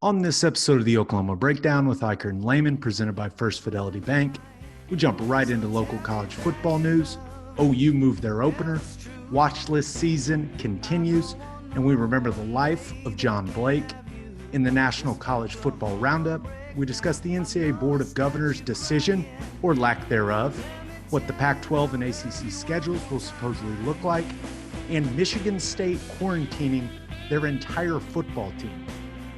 On this episode of the Oklahoma Breakdown with Iker and Lehman, presented by First Fidelity Bank, we jump right into local college football news. OU moved their opener, watch list season continues, and we remember the life of John Blake. In the National College Football Roundup, we discuss the NCAA Board of Governors' decision, or lack thereof, what the Pac-12 and ACC schedules will supposedly look like, and Michigan State quarantining their entire football team.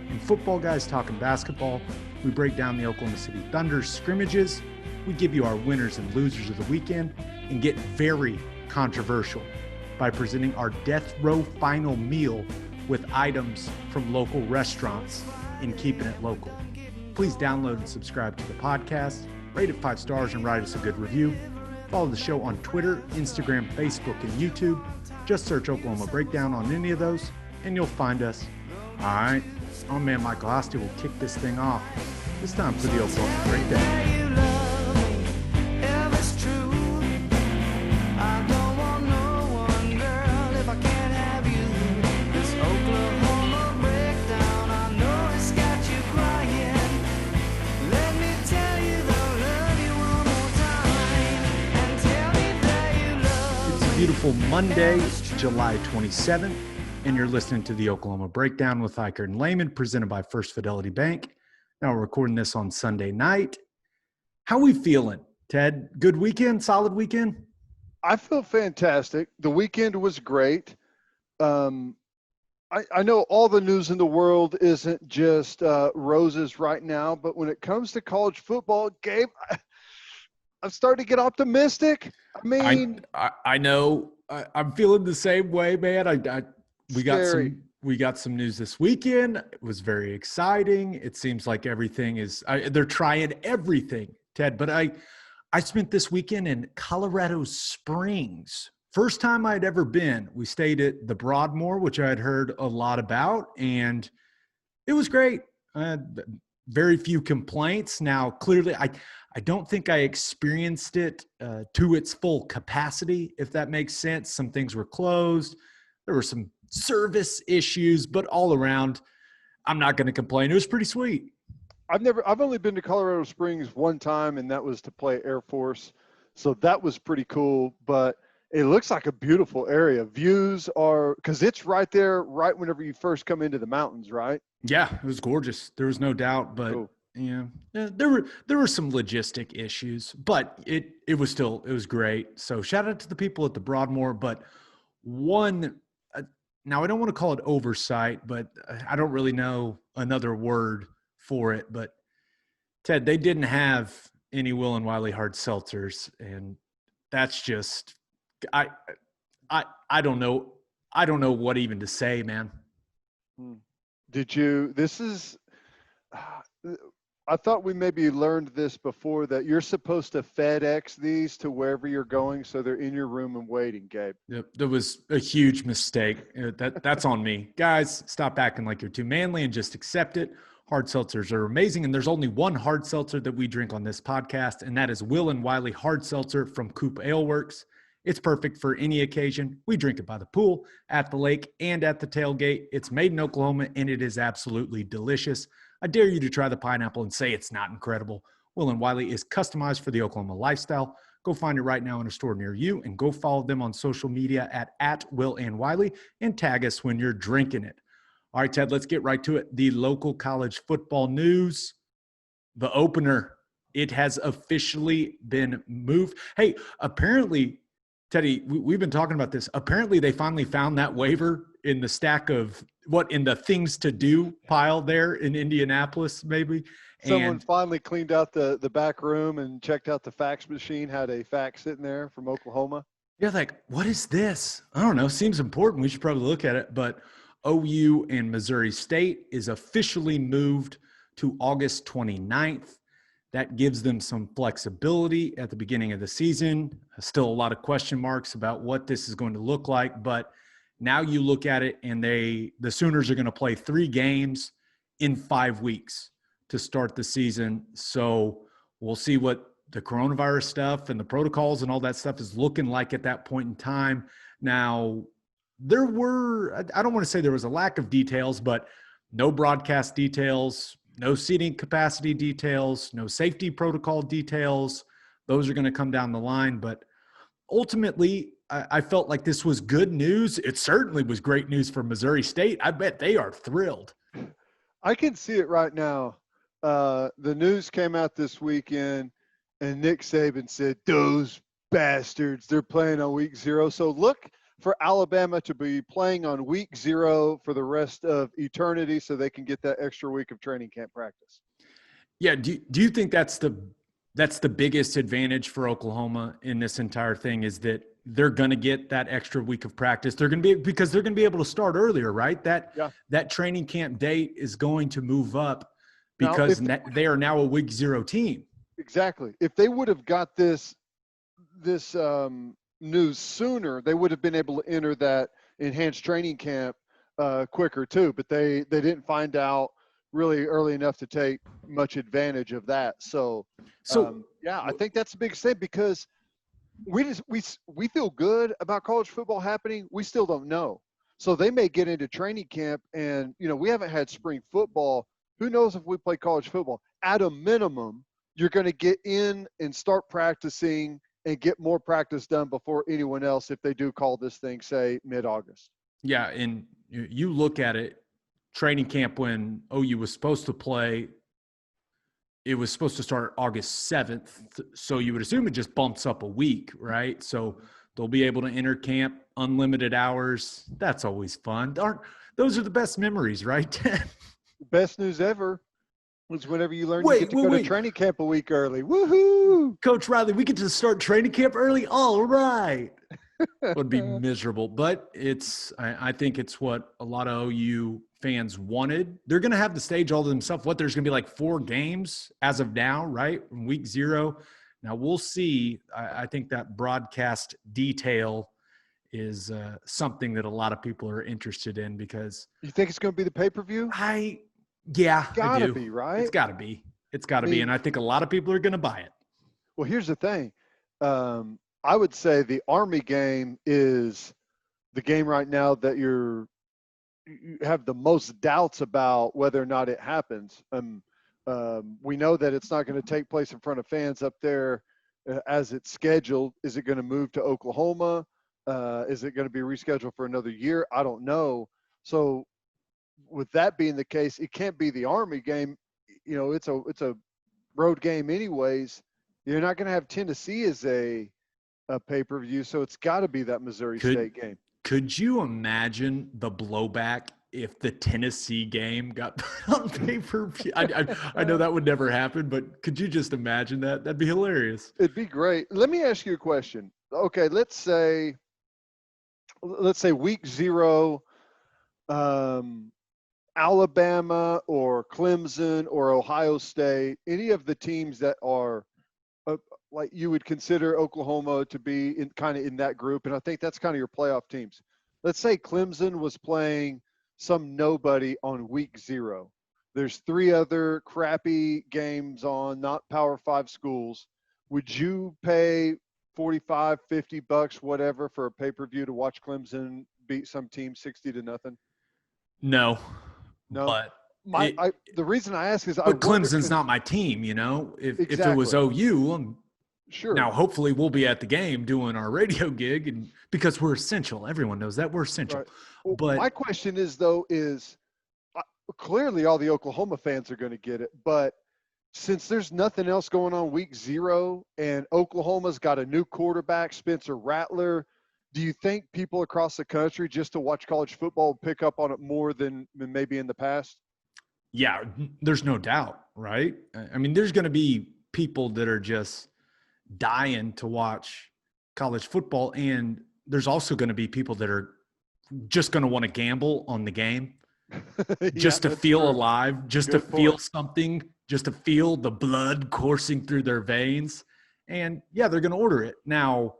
In Football Guys Talking Basketball, we break down the Oklahoma City Thunder's scrimmages, we give you our winners and losers of the weekend, and get very controversial by presenting our death row final meal with items from local restaurants and keeping it local. Please download and subscribe to the podcast, rate it 5 stars, and write us a good review. Follow the show on Twitter, Instagram, Facebook, and YouTube. Just search Oklahoma Breakdown on any of those, and you'll find us. All right. Oh man, Michael Hosty will kick this thing off. It's time for the Oklahoma Breakdown. It's a beautiful Monday, July 27th. And you're listening to the Oklahoma Breakdown with Iker and Lehman, presented by First Fidelity Bank. Now we're recording this on Sunday night. How we feeling, Ted? Good weekend? Solid weekend? I feel fantastic. The weekend was great. I know all the news in the world isn't just roses right now, but when it comes to college football, Gabe, I'm starting to get optimistic. I mean, I know. I'm feeling the same way, man. We got some news this weekend. It was very exciting. It seems like everything is they're trying everything, Ted. But I spent this weekend in Colorado Springs. First time I'd ever been. We stayed at the Broadmoor, which I had heard a lot about, and it was great. Very few complaints. Now, clearly, I don't think I experienced it to its full capacity, if that makes sense. Some things were closed. There were some service issues, but all around, I'm not going to complain. It was pretty sweet. I've only been to Colorado Springs one time, and that was to play Air Force. So that was pretty cool, but it looks like a beautiful area. Views are, because it's right there, right whenever you first come into the mountains, right? Yeah, it was gorgeous. There was no doubt, but cool. Yeah, there were some logistic issues, but it was great. So shout out to the people at the Broadmoor, but now I don't want to call it oversight, but I don't really know another word for it. But Ted, they didn't have any Will and Wiley hard seltzers, and that's just I don't know. I don't know what even to say, man. I thought we maybe learned this before, that you're supposed to FedEx these to wherever you're going, so they're in your room and waiting, Gabe. Yep, that was a huge mistake. That's on me. Guys, stop acting like you're too manly and just accept it. Hard seltzers are amazing, and there's only one hard seltzer that we drink on this podcast, and that is Will and Wiley Hard Seltzer from Coop Ale Works. It's perfect for any occasion. We drink it by the pool, at the lake, and at the tailgate. It's made in Oklahoma, and it is absolutely delicious. I dare you to try the pineapple and say it's not incredible. Will and Wiley is customized for the Oklahoma lifestyle. Go find it right now in a store near you, and go follow them on social media at Will and Wiley, and tag us when you're drinking it. All right, Ted, let's get right to it. The local college football news. The opener, it has officially been moved. Hey, apparently, Teddy, we've been talking about this. Apparently, they finally found that waiver in the stack of in the things to do pile there in Indianapolis, maybe. Someone finally cleaned out the back room and checked out the fax machine, had a fax sitting there from Oklahoma. Yeah, like, what is this? I don't know. Seems important. We should probably look at it. But OU and Missouri State is officially moved to August 29th. That gives them some flexibility at the beginning of the season. Still a lot of question marks about what this is going to look like, but now you look at it and the Sooners are going to play 3 games in 5 weeks to start the season. So we'll see what the coronavirus stuff and the protocols and all that stuff is looking like at that point in time. Now, I don't want to say there was a lack of details, but no broadcast details, no seating capacity details, no safety protocol details. Those are going to come down the line. But ultimately, I felt like this was good news. It certainly was great news for Missouri State. I bet they are thrilled. I can see it right now. The news came out this weekend, and Nick Saban said, "Those bastards, they're playing on week 0." So look for Alabama to be playing on week 0 for the rest of eternity so they can get that extra week of training camp practice. Yeah, do you think that's the biggest advantage for Oklahoma in this entire thing, is that they're going to get that extra week of practice? They're going to be, because they're going to be able to start earlier, right? That training camp date is going to move up because they are now a week 0 team. Exactly. If they would have got this news sooner, they would have been able to enter that enhanced training camp quicker too. But they didn't find out really early enough to take much advantage of that. So I think that's a big step, because we feel good about college football happening. We still don't know. So they may get into training camp, and we haven't had spring football. Who knows if we play college football? At a minimum, you're going to get in and start practicing and get more practice done before anyone else, if they do call this thing, say, mid-August. Yeah, and you look at it, training camp when OU was supposed to play, it was supposed to start August 7th. So you would assume it just bumps up a week, right? So they'll be able to enter camp, unlimited hours. That's always fun. Those are the best memories, right? Best news ever was whenever you learn you get to go to training camp a week early. Woohoo! Coach Riley, we get to start training camp early? All right. It would be miserable, but I think it's what a lot of OU fans wanted. They're going to have the stage all to themselves. There's going to be like 4 games as of now, right? From week 0. Now we'll see. I think that broadcast detail is something that a lot of people are interested in, because you think it's going to be the pay-per-view? Yeah, gotta I do. be, right? It's got to be. It's got to be, and I think a lot of people are going to buy it. Well, here's the thing. I would say the Army game is the game right now that you have the most doubts about whether or not it happens. We know that it's not going to take place in front of fans up there as it's scheduled. Is it going to move to Oklahoma? Is it going to be rescheduled for another year? I don't know. So with that being the case, it can't be the Army game. It's a road game anyways. You're not going to have Tennessee as a pay-per-view, so it's got to be that Missouri State game. Could you imagine the blowback if the Tennessee game got put on pay-per-view? I know that would never happen, but could you just imagine that? That'd be hilarious. It'd be great. Let me ask you a question. Okay, let's say week 0, Alabama or Clemson or Ohio State, any of the teams that are like you would consider Oklahoma to be in that group, and I think that's kind of your playoff teams. Let's say Clemson was playing some nobody on week 0. There's 3 other crappy games on, not Power 5 schools. Would you pay $45, $50, whatever, for a pay-per-view to watch Clemson beat some team 60-0? No. But the reason I ask is, Clemson's not my team. If it was OU, sure. Now, hopefully, we'll be at the game doing our radio gig, and because we're essential. Everyone knows that we're essential. Right. Well, but my question is, though, clearly all the Oklahoma fans are going to get it. But since there's nothing else going on week 0, and Oklahoma's got a new quarterback, Spencer Rattler, do you think people across the country, just to watch college football, pick up on it more than maybe in the past? Yeah, there's no doubt, right? I mean, there's going to be people that are just dying to watch college football, and there's also going to be people that are just going to want to gamble on the game just to feel alive, just to feel something, just to feel the blood coursing through their veins. And yeah, they're going to order it. Now,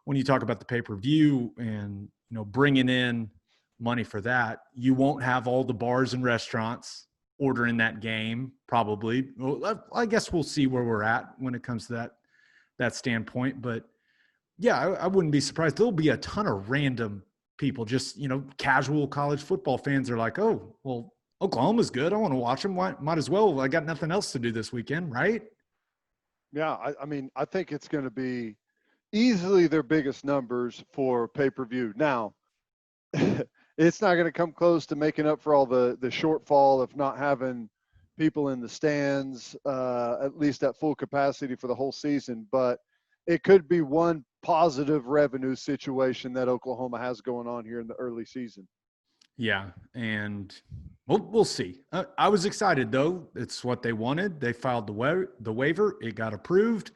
when you talk about the pay-per-view and bringing in money for that, you won't have all the bars and restaurants ordering that game, probably. Well, I guess we'll see where we're at when it comes to that standpoint. But yeah, I wouldn't be surprised. There'll be a ton of random people, just casual college football fans are like, oh, well, Oklahoma's good. I want to watch them. Might as well. I got nothing else to do this weekend, right? Yeah, I mean, I think it's going to be easily their biggest numbers for pay-per-view. Now, it's not going to come close to making up for all the shortfall of not having people in the stands, at least at full capacity for the whole season. But it could be one positive revenue situation that Oklahoma has going on here in the early season. Yeah, and we'll see. I was excited though. It's what they wanted. They filed the waiver. It got approved,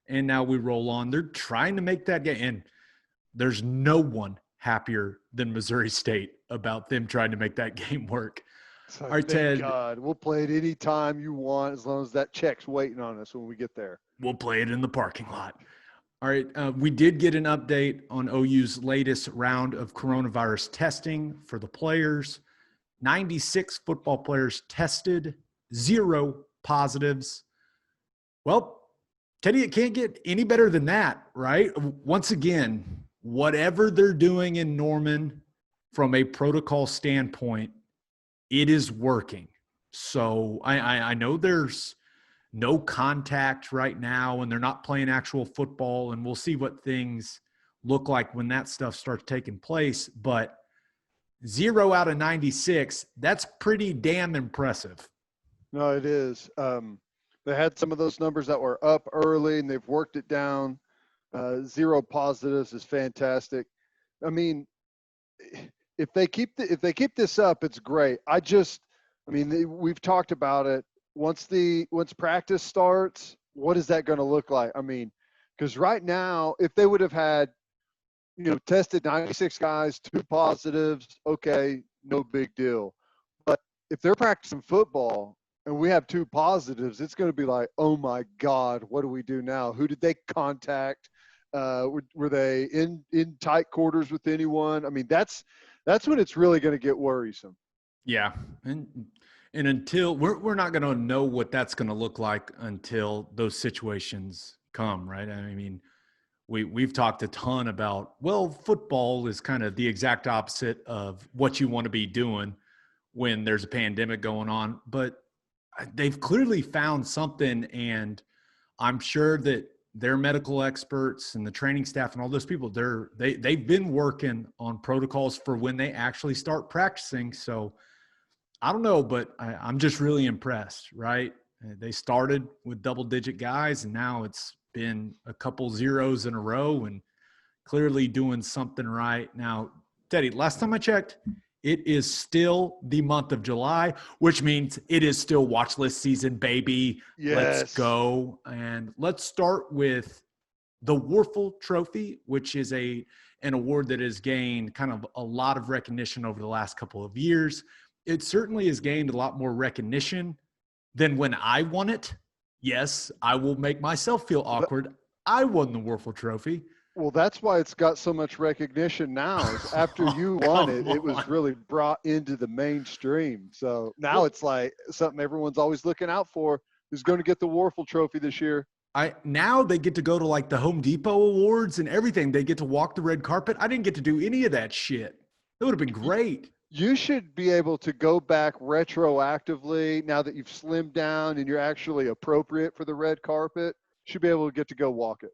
and now we roll on. They're trying to make that game, and there's no one happier than Missouri State about them trying to make that game work. So All right, thank Ted. God. We'll play it any time you want as long as that check's waiting on us when we get there. We'll play it in the parking lot. All right, we did get an update on OU's latest round of coronavirus testing for the players. 96 football players tested, 0 positives. Well, Teddy, it can't get any better than that, right? Once again, whatever they're doing in Norman from a protocol standpoint, it is working. So I know there's no contact right now and they're not playing actual football, and we'll see what things look like when that stuff starts taking place. But 0 out of 96, that's pretty damn impressive. No, it is. They had some of those numbers that were up early and they've worked it down. 0 positives is fantastic. I mean, if they keep this up, it's great. We've talked about it. Once practice starts, what is that going to look like? I mean, because right now, if they would have had, tested 96 guys, 2 positives, okay, no big deal. But if they're practicing football and we have 2 positives, it's going to be like, oh my God, what do we do now? Who did they contact? Were they in tight quarters with anyone? I mean, that's when it's really going to get worrisome. Yeah. And until we're not going to know what that's going to look like until those situations come, right? I mean, we've talked a ton about, well, football is kind of the exact opposite of what you want to be doing when there's a pandemic going on, but they've clearly found something, and I'm sure that their medical experts and the training staff and all those people, they've been working on protocols for when they actually start practicing. So I don't know, but I'm just really impressed, right? They started with double-digit guys, and now it's been a couple zeros in a row and clearly doing something right. Now, Teddy, last time I checked, it is still the month of July, which means it is still watch list season, baby. Yes. Let's go. And let's start with the Warfall Trophy, which is an award that has gained kind of a lot of recognition over the last couple of years. It certainly has gained a lot more recognition than when I won it. Yes, I will make myself feel awkward. I won the Warfall Trophy. Well, that's why it's got so much recognition now. Is after you won it, it was really brought into the mainstream. So now it's like something everyone's always looking out for. Who's going to get the Warfall Trophy this year? Now they get to go to like the Home Depot awards and everything. They get to walk the red carpet. I didn't get to do any of that shit. It would have been great. You should be able to go back retroactively now that you've slimmed down and you're actually appropriate for the red carpet. You should be able to get to go walk it.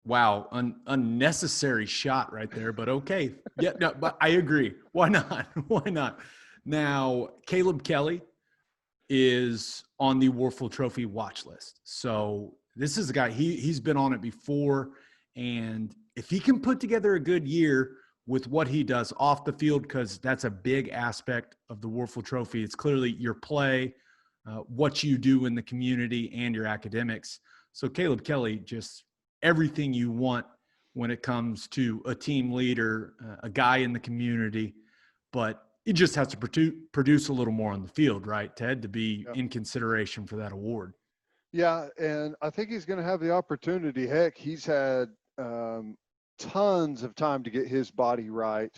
Wow, unnecessary shot right there, but okay. Yeah, no, but I agree. Why not? Why not? Now, Caleb Kelly is on the Warfall Trophy watch list. So this is a guy, he's been on it before, and if he can put together a good year with what he does off the field, because that's a big aspect of the Warfall Trophy. It's clearly your play, what you do in the community, and your academics. So Caleb Kelly, just everything you want when it comes to a team leader, a guy in the community, but he just has to produce a little more on the field, right, Ted, to be in consideration for that award. Yeah, and I think he's going to have the opportunity. Heck, he's had tons of time to get his body right.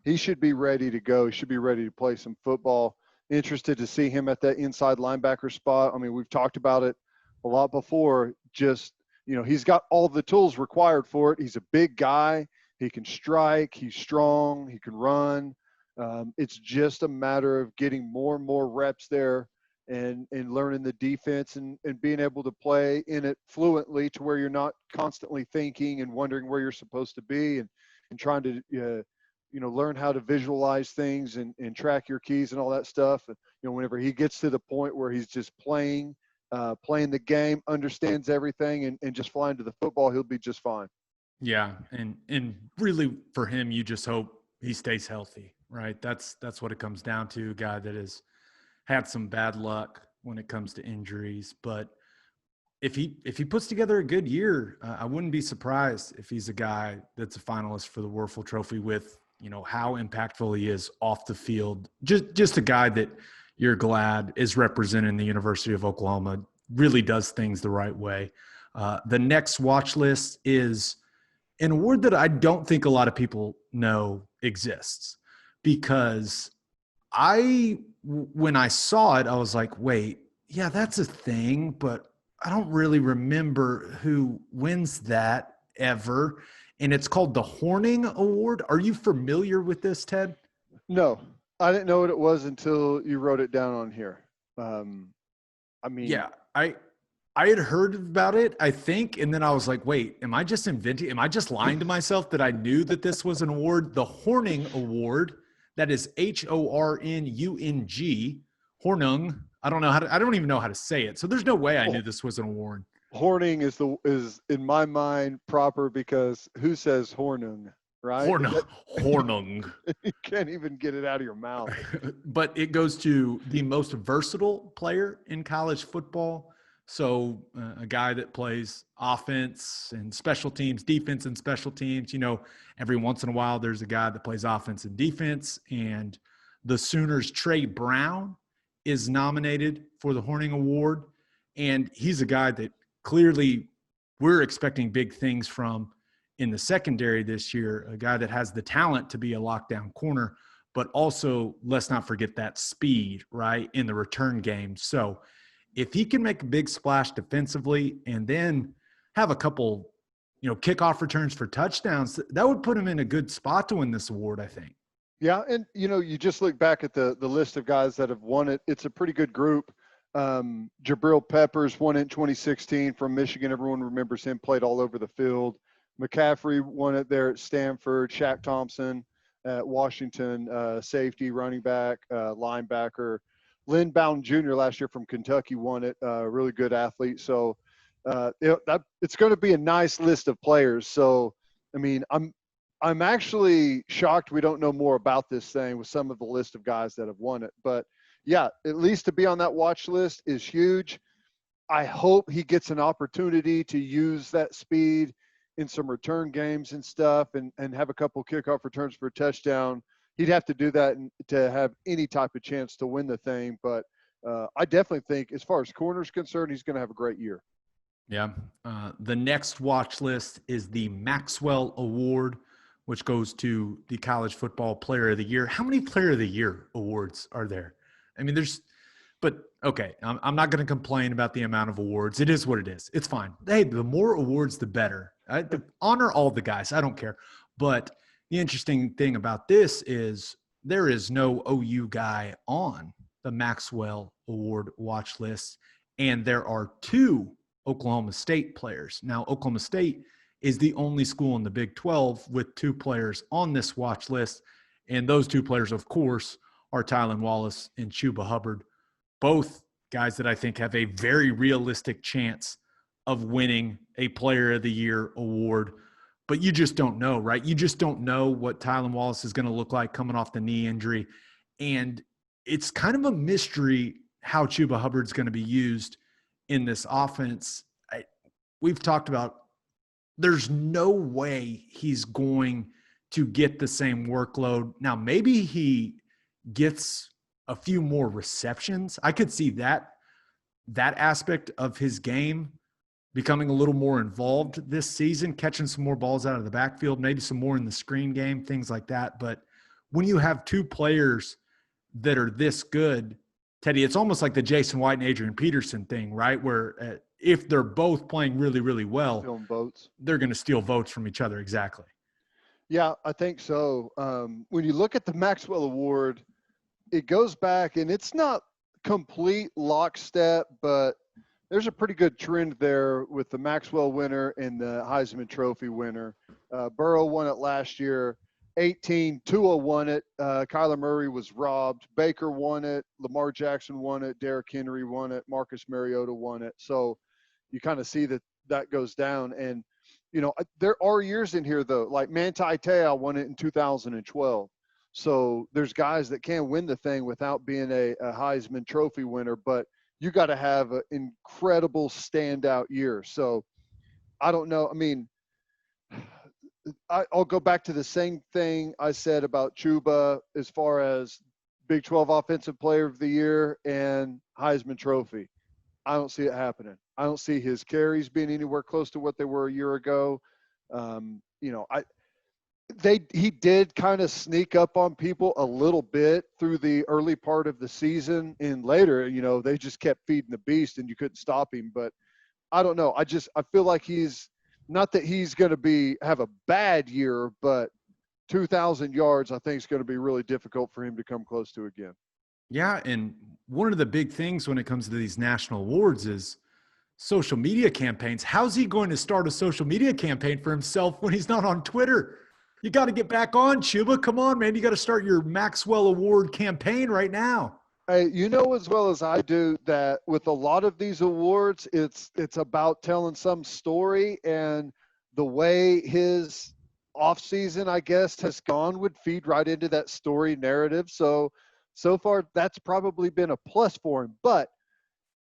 He should be ready to go. He should be ready to play some football. Interested to see him at that inside linebacker spot. I mean, we've talked about it a lot before. Just, he's got all the tools required for it. He's a big guy. He can strike. He's strong. He can run. It's just a matter of getting more and more reps there and learning the defense and being able to play in it fluently to where you're not constantly thinking and wondering where you're supposed to be and trying to learn how to visualize things and track your keys and all that stuff. And, whenever he gets to the point where he's just playing the game, understands everything, and just flying to the football, he'll be just fine. Yeah, and really for him, you just hope he stays healthy, right? That's what it comes down to. A guy that has had some bad luck when it comes to injuries, but if he puts together a good year, I wouldn't be surprised if he's a guy that's a finalist for the Warfall Trophy with how impactful he is off the field. Just a guy that you're glad is representing the University of Oklahoma, really does things the right way. The next watch list is an award that I don't think a lot of people know exists, because when I saw it, I was like, wait, yeah, that's a thing, but I don't really remember who wins that ever. And it's called the Horning Award. Are you familiar with this, Ted? No, I didn't know what it was until you wrote it down on here. Yeah, I had heard about it, I think, and then I was like, wait, am I just lying to myself that I knew that this was an award? The Horning Award, that is Hornung. Hornung. I don't even know how to say it. So there's no way I knew this was an award. Horning is in my mind proper, because who says Hornung, right? Hornung. You can't even get it out of your mouth. But it goes to the most versatile player in college football. So a guy that plays offense and special teams, defense and special teams. Every once in a while there's a guy that plays offense and defense. And the Sooners' Trey Brown is nominated for the Horning Award. And he's a guy that clearly we're expecting big things from in the secondary this year, a guy that has the talent to be a lockdown corner, but also let's not forget that speed, right, in the return game. So if he can make a big splash defensively and then have a couple, kickoff returns for touchdowns, that would put him in a good spot to win this award, I think. Yeah, and you just look back at the list of guys that have won it. It's a pretty good group. Jabril Peppers won it in 2016 from Michigan. Everyone remembers him, played all over the field. McCaffrey won it there at Stanford. Shaq Thompson at Washington, safety, running back, linebacker. Lynn Bowden Jr. last year from Kentucky won it, really good athlete. So it's going to be a nice list of players. So, I mean, I'm actually shocked we don't know more about this thing with some of the list of guys that have won it. But, yeah, at least to be on that watch list is huge. I hope he gets an opportunity to use that speed in some return games and stuff and have a couple kickoff returns for a touchdown. He'd have to do that to have any type of chance to win the thing. But I definitely think, as far as corner's concerned, he's going to have a great year. Yeah. The next watch list is the Maxwell Award, which goes to the College Football Player of the Year. How many Player of the Year awards are there? I mean, okay, I'm not going to complain about the amount of awards. It is what it is. It's fine. Hey, the more awards, the better. Honor all the guys. I don't care. But the interesting thing about this is there is no OU guy on the Maxwell Award watch list, and there are 2 Oklahoma State players. Now, Oklahoma State is the only school in the Big 12 with 2 players on this watch list, and those 2 players, of course, are Tylan Wallace and Chuba Hubbard, both guys that I think have a very realistic chance of winning a Player of the Year award. But you just don't know, right? You just don't know what Tylan Wallace is going to look like coming off the knee injury. And it's kind of a mystery how Chuba Hubbard's going to be used in this offense. We've talked about there's no way he's going to get the same workload. Now, maybe he gets a few more receptions. I could see that aspect of his game becoming a little more involved this season, catching some more balls out of the backfield, maybe some more in the screen game, things like that. But when you have 2 players that are this good, Teddy, it's almost like the Jason White and Adrian Peterson thing, right? Where if they're both playing really, really well, Stealing votes. they're going to steal votes from each other. Exactly. Yeah, I think so. When you look at the Maxwell Award, it goes back, and it's not complete lockstep, but there's a pretty good trend there with the Maxwell winner and the Heisman Trophy winner. Burrow won it last year. 18, Tua won it. Kyler Murray was robbed. Baker won it. Lamar Jackson won it. Derrick Henry won it. Marcus Mariota won it. So you kind of see that goes down. And, there are years in here, though, like Manti Te'o won it in 2012. So there's guys that can win the thing without being a Heisman Trophy winner, but you got to have an incredible standout year. So I don't know. I mean, I'll go back to the same thing I said about Chuba as far as Big 12 Offensive Player of the Year and Heisman Trophy. I don't see it happening. I don't see his carries being anywhere close to what they were a year ago. He did kind of sneak up on people a little bit through the early part of the season, and later, they just kept feeding the beast and you couldn't stop him. But I don't know. I feel like he's not that he's going to have a bad year, but 2,000 yards I think is going to be really difficult for him to come close to again. Yeah, and one of the big things when it comes to these national awards is social media campaigns. How's he going to start a social media campaign for himself when he's not on Twitter? You got to get back on, Chuba. Come on, man. You got to start your Maxwell Award campaign right now. Hey, you know as well as I do that with a lot of these awards, it's about telling some story, and the way his offseason, I guess, has gone would feed right into that story narrative. So far, that's probably been a plus for him. But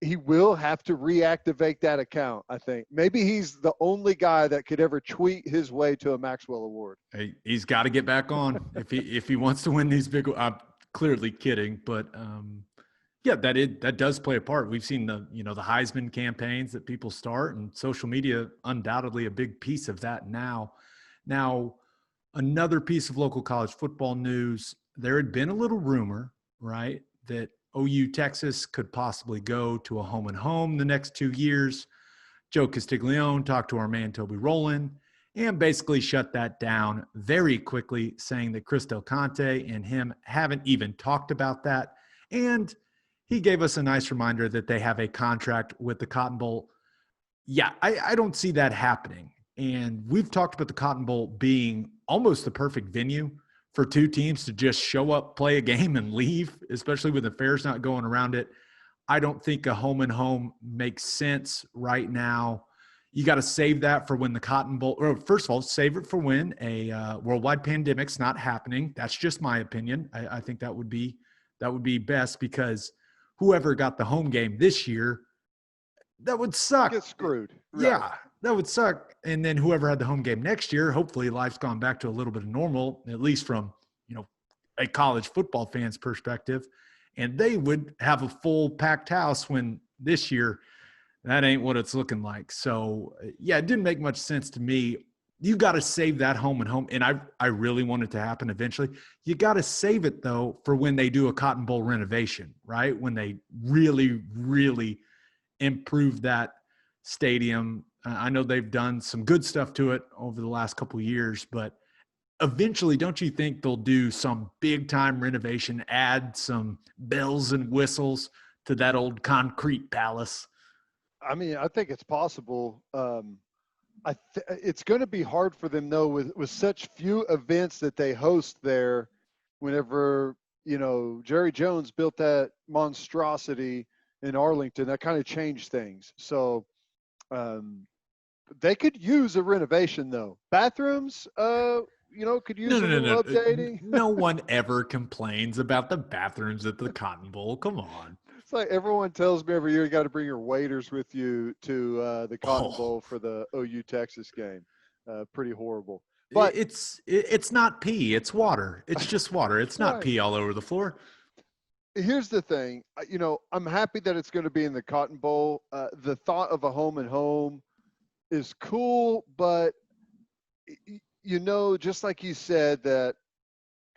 he will have to reactivate that account, I think. Maybe he's the only guy that could ever tweet his way to a Maxwell Award. Hey, he's got to get back on if he wants to win these big. I'm clearly kidding, but yeah, that does play a part. We've seen the Heisman campaigns that people start, and social media undoubtedly a big piece of that now. Now, another piece of local college football news: there had been a little rumor, right, that OU Texas could possibly go to a home and home the next 2 years. Joe Castiglione talked to our man Toby Rowland and basically shut that down very quickly, saying that Chris Del Conte and him haven't even talked about that. And he gave us a nice reminder that they have a contract with the Cotton Bowl. Yeah, I don't see that happening. And we've talked about the Cotton Bowl being almost the perfect venue for two teams to just show up, play a game, and leave, especially with affairs not going around it. I don't think a home and home makes sense right now. You got to save that for when the Cotton Bowl, or first of all, save it for when a worldwide pandemic's not happening. That's just my opinion. I think that would be best, because whoever got the home game this year, that would suck. Get screwed. Yeah, right. that would suck. And then whoever had the home game next year, hopefully life's gone back to a little bit of normal, at least from, a college football fan's perspective. And they would have a full packed house, when this year that ain't what it's looking like. So, yeah, it didn't make much sense to me. You got to save that home and home. And I really want it to happen eventually. You got to save it, though, for when they do a Cotton Bowl renovation, right? When they really, really improve that stadium. I know they've done some good stuff to it over the last couple of years, but eventually, don't you think they'll do some big time renovation, add some bells and whistles to that old concrete palace? I mean, I think it's possible. It's going to be hard for them, though, with such few events that they host there. Whenever, Jerry Jones built that monstrosity in Arlington, that kind of changed things. So they could use a renovation, though. Bathrooms, could use a little updating. No one ever complains about the bathrooms at the Cotton Bowl. Come on. It's like everyone tells me every year you got to bring your waiters with you to the Cotton Bowl for the OU Texas game. Pretty horrible. But it's not pee. It's water. It's just water. It's not right. pee all over the floor. Here's the thing. I'm happy that it's going to be in the Cotton Bowl. The thought of a home and home is cool, but just like you said, that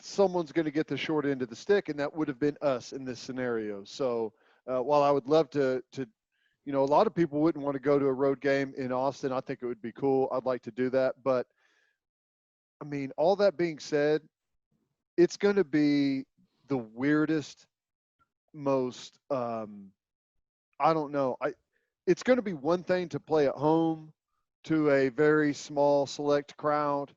someone's going to get the short end of the stick, and that would have been us in this scenario. So while I would love to, a lot of people wouldn't want to go to a road game in Austin. I think it would be cool. I'd like to do that, but I mean, all that being said, it's going to be the weirdest, most I don't know. It's going to be one thing to play at home to a very small select crowd,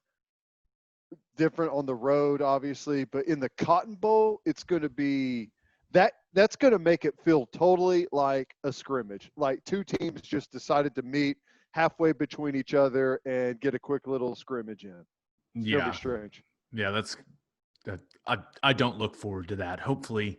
different on the road obviously, but in the Cotton Bowl, it's going to be that's going to make it feel totally like a scrimmage. Like two teams just decided to meet halfway between each other and get a quick little scrimmage in. It's going to be Yeah. strange. Yeah, I don't look forward to that. Hopefully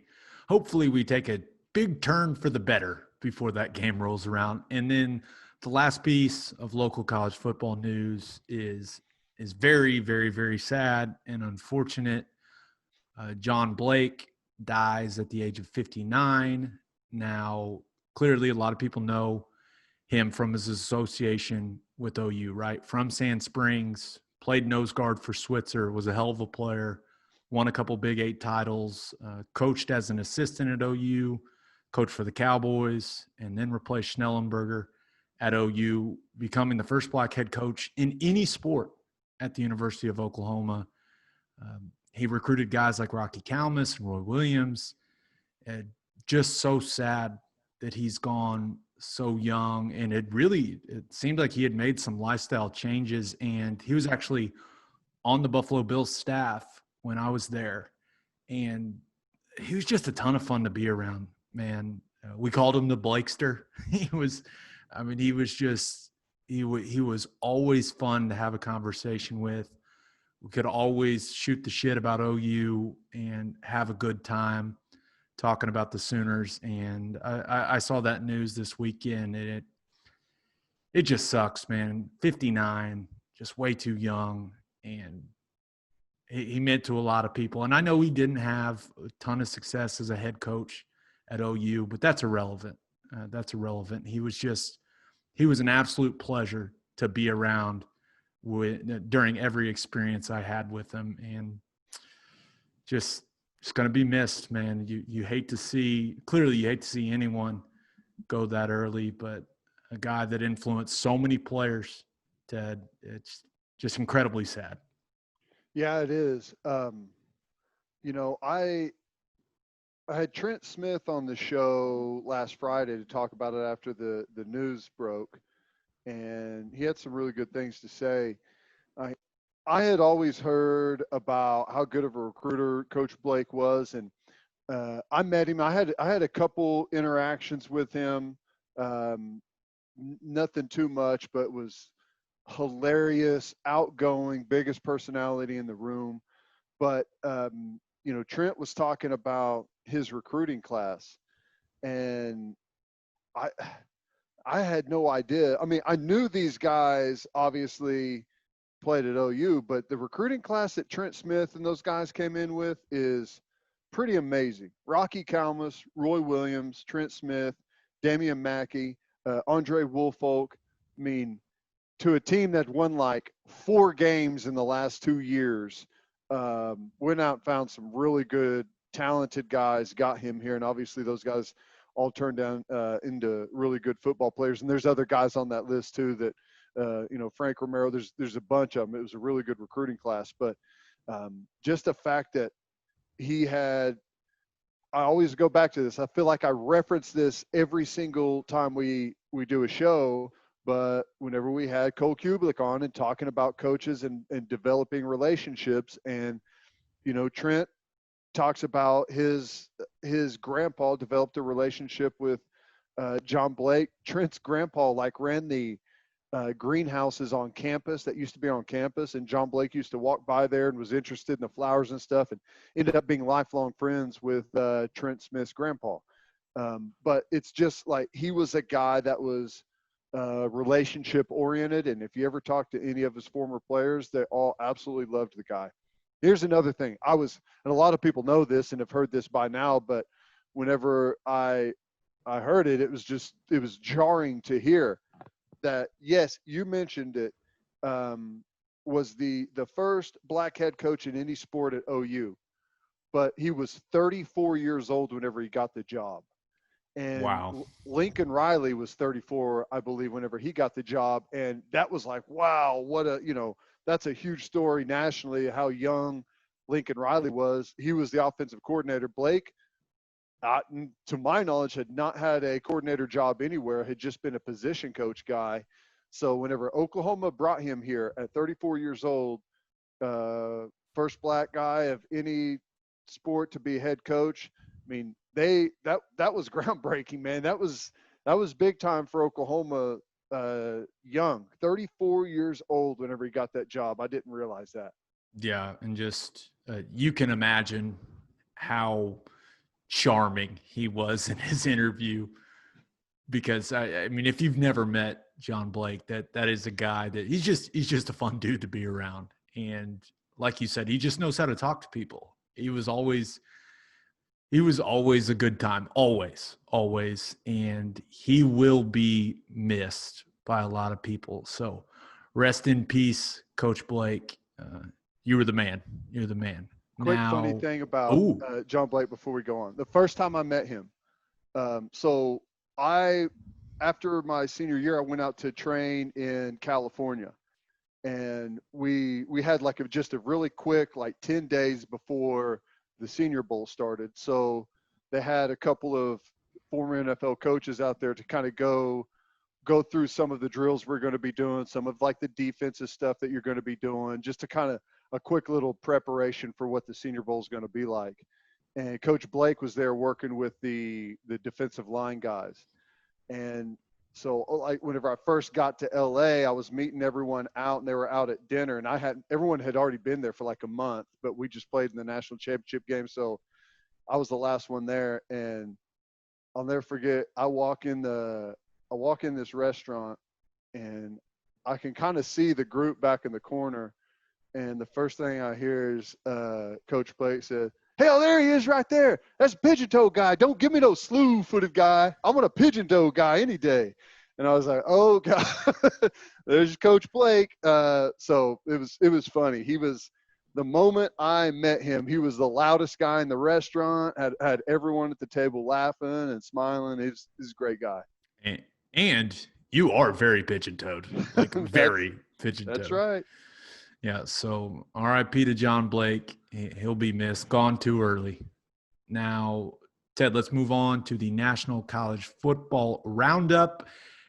we take a big turn for the better before that game rolls around. And then the last piece of local college football news is very, very, very sad and unfortunate. John Blake dies at the age of 59. Now, clearly, a lot of people know him from his association with OU, right? From Sand Springs, played nose guard for Switzer, was a hell of a player, won a couple Big 8 titles, coached as an assistant at OU, coached for the Cowboys, and then replaced Schnellenberger at OU, becoming the first black head coach in any sport at the University of Oklahoma. He recruited guys like Rocky Calmus and Roy Williams. Just so sad that he's gone so young. And it seemed like he had made some lifestyle changes. And he was actually on the Buffalo Bills staff when I was there. And he was just a ton of fun to be around, man. We called him the Blakester. He was always fun to have a conversation with. We could always shoot the shit about OU and have a good time talking about the Sooners. And I saw that news this weekend, and it just sucks, man. 59, just way too young. And he meant to a lot of people. And I know he didn't have a ton of success as a head coach at OU, but that's irrelevant. He was an absolute pleasure to be around during every experience I had with him, and just going to be missed, man. You hate to see anyone go that early, but a guy that influenced so many players, Ted, it's just incredibly sad. Yeah, it is. I had Trent Smith on the show last Friday to talk about it after the news broke, and he had some really good things to say. I had always heard about how good of a recruiter Coach Blake was, and I met him. I had a couple interactions with him, nothing too much, but was hilarious, outgoing, biggest personality in the room. But Trent was talking about his recruiting class, and I had no idea. I mean, I knew these guys obviously played at OU, but the recruiting class that Trent Smith and those guys came in with is pretty amazing. Rocky Calmus, Roy Williams, Trent Smith, Damian Mackey, Andre Woolfolk. I mean, to a team that won like 4 games in the last 2 years, went out and found some really good, talented guys, got him here. And obviously those guys all turned down into really good football players. And there's other guys on that list too that, Frank Romero, there's a bunch of them. It was a really good recruiting class, but just the fact that I always go back to this. I feel like I reference this every single time we do a show, but whenever we had Cole Kublik on and talking about coaches and developing relationships, and, Trent talks about his grandpa developed a relationship with John Blake. Trent's grandpa ran the greenhouses on campus that used to be on campus, and John Blake used to walk by there and was interested in the flowers and stuff, and ended up being lifelong friends with Trent Smith's grandpa. But it's just like he was a guy that was relationship oriented, and if you ever talk to any of his former players, they all absolutely loved the guy. Here's another thing. And a lot of people know this and have heard this by now, but whenever I heard it, it was jarring to hear that, yes, you mentioned it, was the first black head coach in any sport at OU, but he was 34 years old whenever he got the job. And Wow. Lincoln Riley was 34, I believe, whenever he got the job. And that was like, wow, that's a huge story nationally, how young Lincoln Riley was. He was the offensive coordinator. Blake, to my knowledge, had not had a coordinator job anywhere, had just been a position coach guy. So whenever Oklahoma brought him here at 34 years old, first black guy of any sport to be head coach, I mean, that was groundbreaking, man. That was big time for Oklahoma. Young, 34 years old whenever he got that job. I didn't realize that. Yeah, and just you can imagine how charming he was in his interview, because I mean, if you've never met John Blake, that is a guy that he's just a fun dude to be around. And like you said, he just knows how to talk to people. He was always a good time, always. And he will be missed by a lot of people. So rest in peace, Coach Blake. You were the man. You're the man. Quick funny thing about John Blake before we go on. The first time I met him, so after my senior year, I went out to train in California. And we had like just a really quick, like 10 days before the Senior Bowl started. So they had a couple of former NFL coaches out there to kind of go through some of the drills we're going to be doing, some of like the defensive stuff that you're going to be doing, just to kind of a quick little preparation for what the Senior Bowl is going to be like. And Coach Blake was there working with the defensive line guys. And so like whenever I first got to LA, I was meeting everyone out, and they were out at dinner, and everyone had already been there for like a month, but we just played in the national championship game. So I was the last one there, and I'll never forget. I walk in this restaurant, and I can kind of see the group back in the corner. And the first thing I hear is Coach Blake said, "Hell, there he is right there. That's pigeon toe guy. Don't give me no slew-footed guy. I want a pigeon toe guy any day." And I was like, "Oh God, there's Coach Blake." So it was funny. He was, the moment I met him, he was the loudest guy in the restaurant. Had everyone at the table laughing and smiling. He's a great guy. And you are very pigeon-toed, like very pigeon-toed. That's right. Yeah, so RIP to John Blake. He'll be missed. Gone too early. Now, Ted, let's move on to the National College Football Roundup,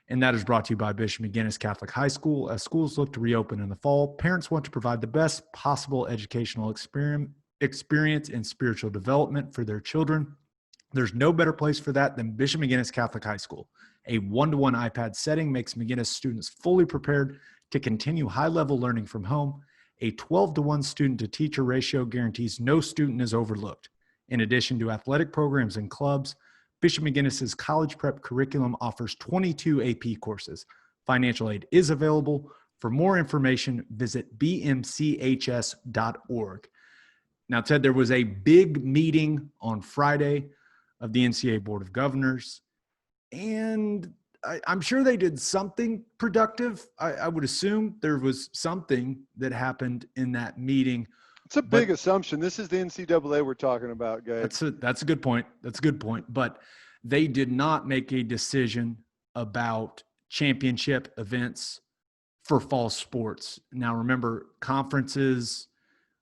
and that is brought to you by Bishop McGuinness Catholic High School. As schools look to reopen in the fall, parents want to provide the best possible educational experience and spiritual development for their children. There's no better place for that than Bishop McGuinness Catholic High School. A 1-to-1 iPad setting makes McGuinness students fully prepared to continue high-level learning from home. A 12-to-1 student-to-teacher ratio guarantees no student is overlooked. In addition to athletic programs and clubs, Bishop McGuinness's college prep curriculum offers 22 AP courses. Financial aid is available. For more information, visit bmchs.org. Now, Ted, there was a big meeting on Friday of the NCAA Board of Governors, and I'm sure they did something productive. I would assume there was something that happened in that meeting. It's a big assumption. This is the NCAA we're talking about, guys. That's a good point. That's a good point. But they did not make a decision about championship events for fall sports. Now, remember, conferences,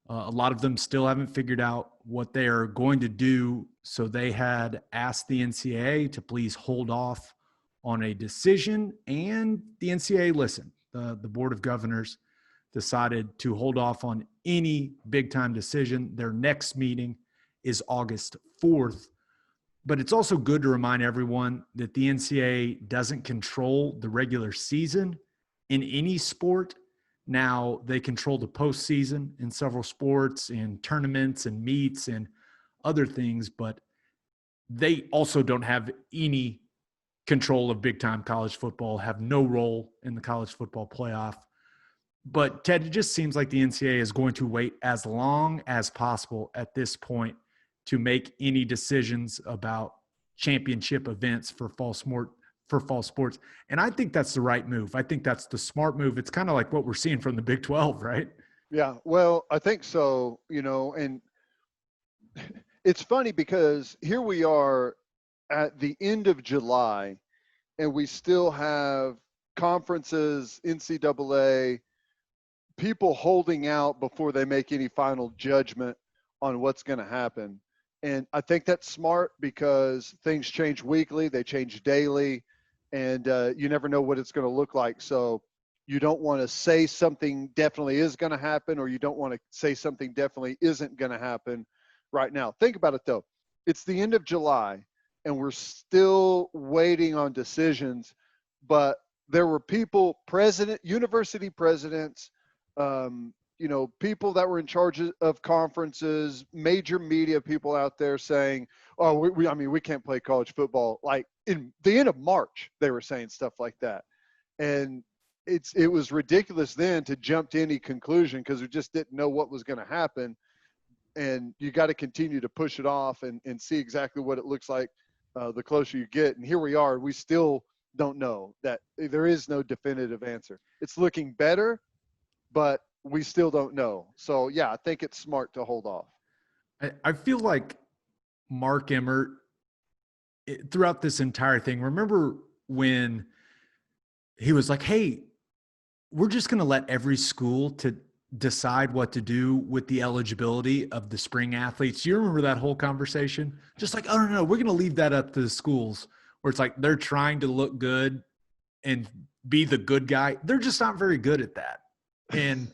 a lot of them still haven't figured out what they are going to do. So they had asked the NCAA to please hold off on a decision, and the NCAA listened. The Board of Governors decided to hold off on any big-time decision. Their next meeting is August 4th. But it's also good to remind everyone that the NCAA doesn't control the regular season in any sport. Now, they control the postseason in several sports and tournaments and meets and other things, but they also don't have any control of big-time college football, have no role in the college football playoff. But, Ted, it just seems like the NCAA is going to wait as long as possible at this point to make any decisions about championship events for fall sports. And I think that's the right move. I think that's the smart move. It's kind of like what we're seeing from the Big 12, right? Yeah, well, I think so, and it's funny because here we are at the end of July, and we still have conferences, NCAA, people holding out before they make any final judgment on what's going to happen. And I think that's smart because things change weekly, they change daily, and you never know what it's going to look like. So you don't want to say something definitely is going to happen, or you don't want to say something definitely isn't going to happen right now. Think about it, though. It's the end of July, and we're still waiting on decisions. But there were people, university presidents, people that were in charge of conferences, major media people out there saying, "Oh, we can't play college football." Like in the end of March, they were saying stuff like that, and it was ridiculous then to jump to any conclusion because we just didn't know what was going to happen. And you got to continue to push it off and see exactly what it looks like the closer you get. And here we are. We still don't know. That there is no definitive answer. It's looking better, but we still don't know. So, yeah, I think it's smart to hold off. I feel like Mark Emmert, throughout this entire thing, remember when he was like, hey, we're just going to let every school to decide what to do with the eligibility of the spring athletes. You remember that whole conversation? Just like, oh, no, we're going to leave that up to the schools, where it's like they're trying to look good and be the good guy. They're just not very good at that. And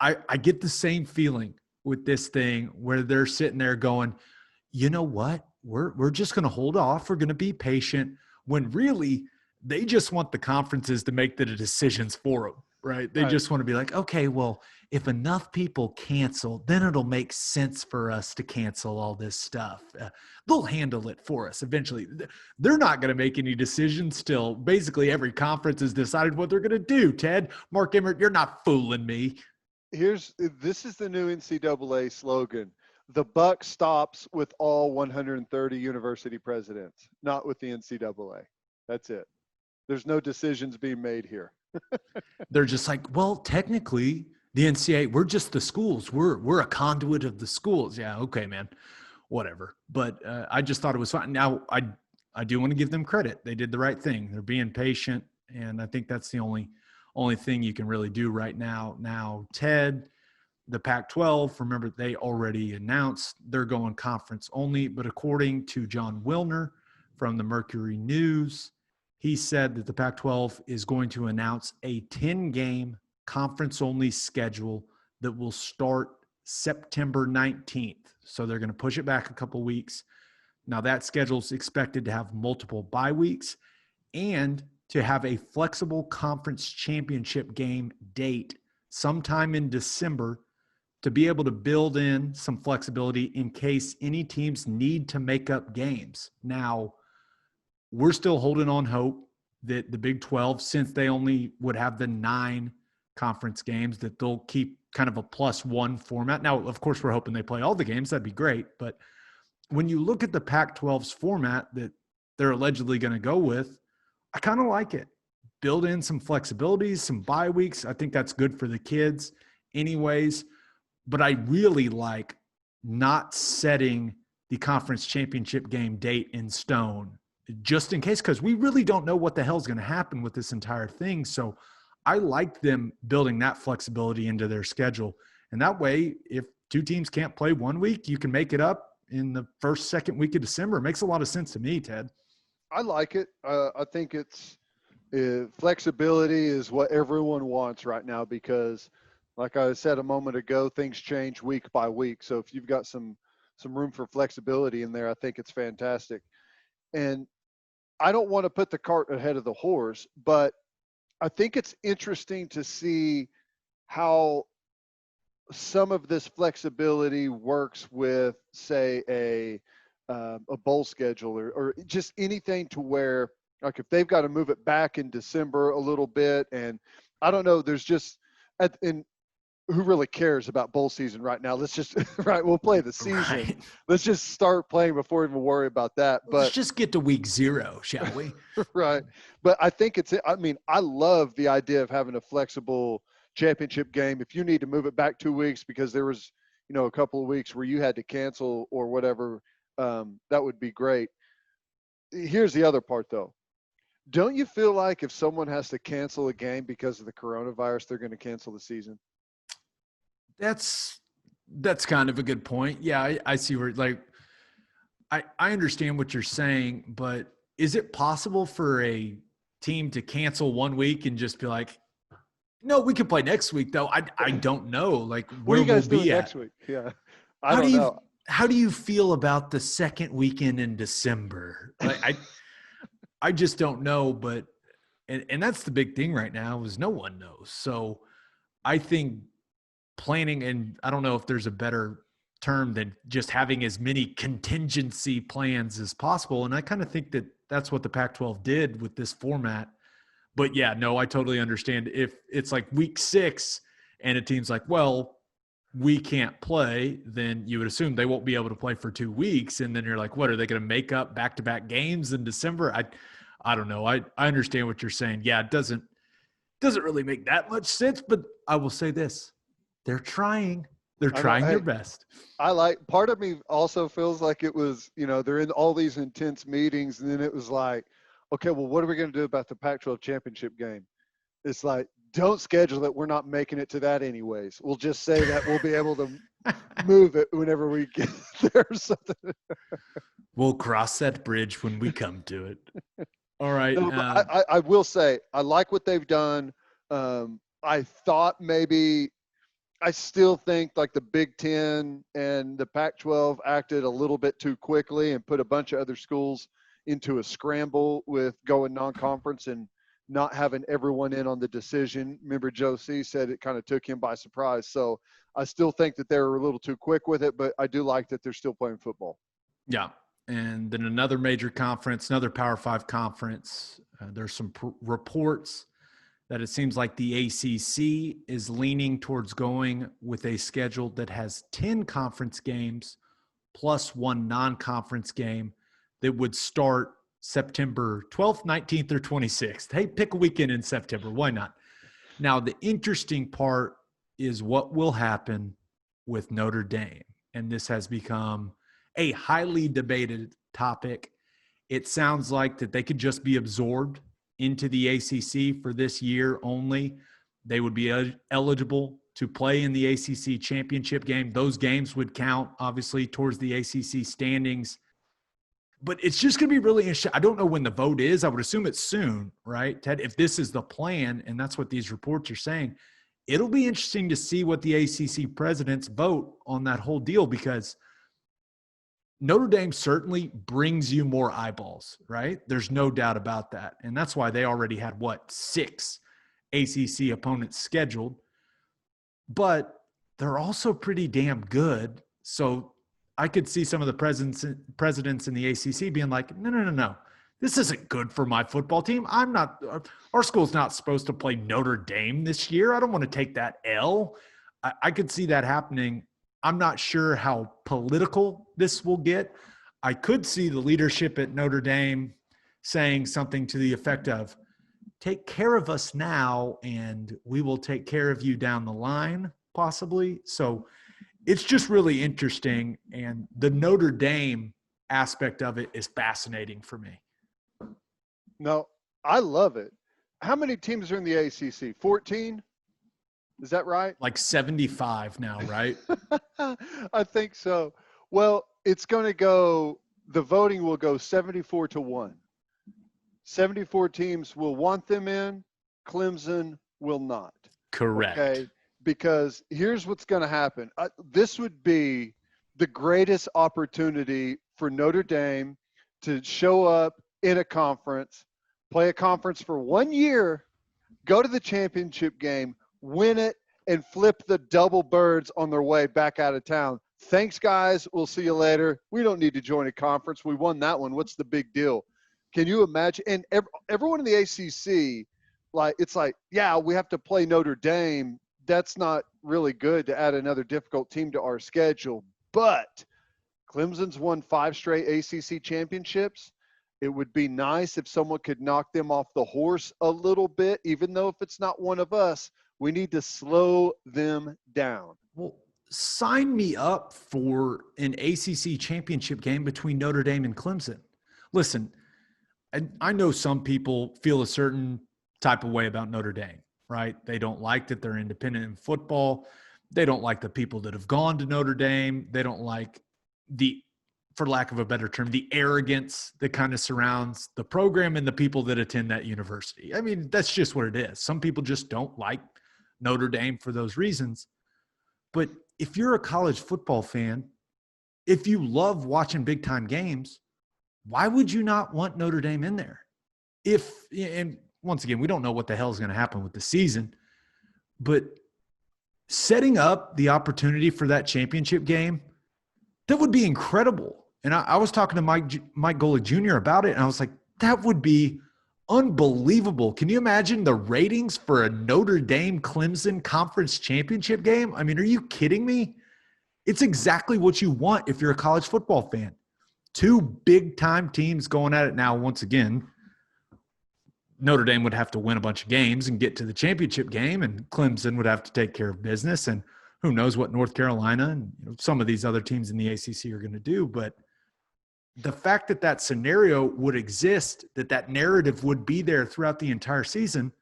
I get the same feeling with this thing where they're sitting there going, you know what? We're just going to hold off. We're going to be patient, when really they just want the conferences to make the decisions for them, right? They just want to be like, okay, well, if enough people cancel, then it'll make sense for us to cancel all this stuff. They'll handle it for us eventually. They're not going to make any decisions till basically every conference has decided what they're going to do, Ted. Mark Emmert, you're not fooling me. This is the new NCAA slogan. The buck stops with all 130 university presidents, not with the NCAA. That's it. There's no decisions being made here. They're just like, well, technically the NCAA, we're just the schools. We're a conduit of the schools. Yeah. Okay, man, whatever. But I just thought it was fine. Now I do want to give them credit. They did the right thing. They're being patient. And I think that's the only thing you can really do right now. Now, Ted, the Pac-12, remember, they already announced they're going conference only. But according to John Wilner from the Mercury News, he said that the Pac-12 is going to announce a 10-game conference-only schedule that will start September 19th. So they're going to push it back a couple weeks. Now, that schedule is expected to have multiple bye weeks and to have a flexible conference championship game date sometime in December to be able to build in some flexibility in case any teams need to make up games. Now, we're still holding on hope that the Big 12, since they only would have the 9 conference games, that they'll keep kind of a +1 format. Now, of course, we're hoping they play all the games. That'd be great. But when you look at the Pac-12's format that they're allegedly going to go with, I kind of like it. Build in some flexibilities, some bye weeks. I think that's good for the kids anyways. But I really like not setting the conference championship game date in stone, just in case, because we really don't know what the hell is going to happen with this entire thing. So I like them building that flexibility into their schedule. And that way, if 2 teams can't play one week, you can make it up in the first, second week of December. It makes a lot of sense to me, Ted. I like it. I think flexibility is what everyone wants right now because, like I said a moment ago, things change week by week. So if you've got some room for flexibility in there, I think it's fantastic. And I don't want to put the cart ahead of the horse, but I think it's interesting to see how some of this flexibility works with, say, a bowl schedule or just anything to where, like, if they've got to move it back in December a little bit, and I don't know, there's just and who really cares about bowl season right now? Let's just we'll play the season. Right. Let's just start playing before we even worry about that. But let's just get to week 0, shall we? Right. But I think I love the idea of having a flexible championship game. If you need to move it back 2 weeks because there was, a couple of weeks where you had to cancel or whatever, that would be great. Here's the other part, though. Don't you feel like if someone has to cancel a game because of the coronavirus, they're going to cancel the season? That's kind of a good point. Yeah, I see where like I understand what you're saying, but is it possible for a team to cancel 1 week and just be like, no, we can play next week though? I don't know like What are where you we'll guys doing be at. next week? Yeah, I don't know. How do you feel about the second weekend in December? Like I just don't know, but and that's the big thing right now is no one knows. So I think planning, and I don't know if there's a better term than just having as many contingency plans as possible. And I kind of think that that's what the Pac-12 did with this format. But yeah, no, I totally understand. If it's like week 6 and a team's like, well, we can't play, then you would assume they won't be able to play for 2 weeks. And then you're like, what, are they going to make up back-to-back games in December? I don't know. I understand what you're saying. Yeah, it doesn't really make that much sense, but I will say this. They're trying. They're trying their best. I like, part of me also feels like it was, they're in all these intense meetings, and then it was like, okay, well, what are we going to do about the Pac-12 championship game? It's like, don't schedule it. We're not making it to that anyways. We'll just say that we'll be able to move it whenever we get there or something. We'll cross that bridge when we come to it. All right. No, I will say, I like what they've done. I thought maybe, I still think like the Big Ten and the Pac-12 acted a little bit too quickly and put a bunch of other schools into a scramble with going non-conference and not having everyone in on the decision. Remember, Joe C said it kind of took him by surprise. So I still think that they were a little too quick with it, but I do like that they're still playing football. Yeah. And then another major conference, another Power 5 conference. There's some reports that it seems like the ACC is leaning towards going with a schedule that has 10 conference games plus 1 non-conference game that would start September 12th, 19th, or 26th. Hey, pick a weekend in September. Why not? Now, the interesting part is what will happen with Notre Dame. And this has become a highly debated topic. It sounds like that they could just be absorbed into the ACC for this year only. They would be eligible to play in the ACC championship game. Those games would count, obviously, towards the ACC standings. But it's just going to be really interesting. I don't know when the vote is. I would assume it's soon, right, Ted? If this is the plan, and that's what these reports are saying, it'll be interesting to see what the ACC presidents vote on that whole deal, because Notre Dame certainly brings you more eyeballs, right? There's no doubt about that. And that's why they already had, 6 ACC opponents scheduled. But they're also pretty damn good. So I could see some of the presidents in the ACC being like, no. This isn't good for my football team. Our school's not supposed to play Notre Dame this year. I don't want to take that L. I could see that happening. I'm not sure how political this will get. I could see the leadership at Notre Dame saying something to the effect of, take care of us now and we will take care of you down the line, possibly. So it's just really interesting. And the Notre Dame aspect of it is fascinating for me. No, I love it. How many teams are in the ACC? 14? Is that right? Like 75 now, right? I think so. Well, it's going to go, the voting will go 74-1. 74 teams will want them in. Clemson will not. Correct. Okay. Because here's what's going to happen. This would be the greatest opportunity for Notre Dame to show up in a conference, play a conference for 1 year, go to the championship game, win it, and flip the double birds on their way back out of town. Thanks, guys. We'll see you later. We don't need to join a conference. We won that one. What's the big deal? Can you imagine? And everyone in the ACC, it's like, yeah, we have to play Notre Dame. That's not really good to add another difficult team to our schedule. But Clemson's won 5 straight ACC championships. It would be nice if someone could knock them off the horse a little bit, even though if it's not one of us. We need to slow them down. Well, sign me up for an ACC championship game between Notre Dame and Clemson. Listen, and I know some people feel a certain type of way about Notre Dame, right? They don't like that they're independent in football. They don't like the people that have gone to Notre Dame. They don't like the, for lack of a better term, the arrogance that kind of surrounds the program and the people that attend that university. I mean, that's just what it is. Some people just don't like Notre Dame for those reasons. But if you're a college football fan, if you love watching big time games, why would you not want Notre Dame in there? And once again, we don't know what the hell is going to happen with the season, but setting up the opportunity for that championship game, that would be incredible. And I was talking to Mike Golick Jr. about it, and I was like, that would be unbelievable. Can you imagine the ratings for a Notre Dame Clemson conference championship game? I mean, are you kidding me? It's exactly what you want if you're a college football fan. Two big-time teams going at it now. Once again, Notre Dame would have to win a bunch of games and get to the championship game, and Clemson would have to take care of business. And who knows what North Carolina and some of these other teams in the ACC are going to do. But the fact that that scenario would exist, that narrative would be there throughout the entire season,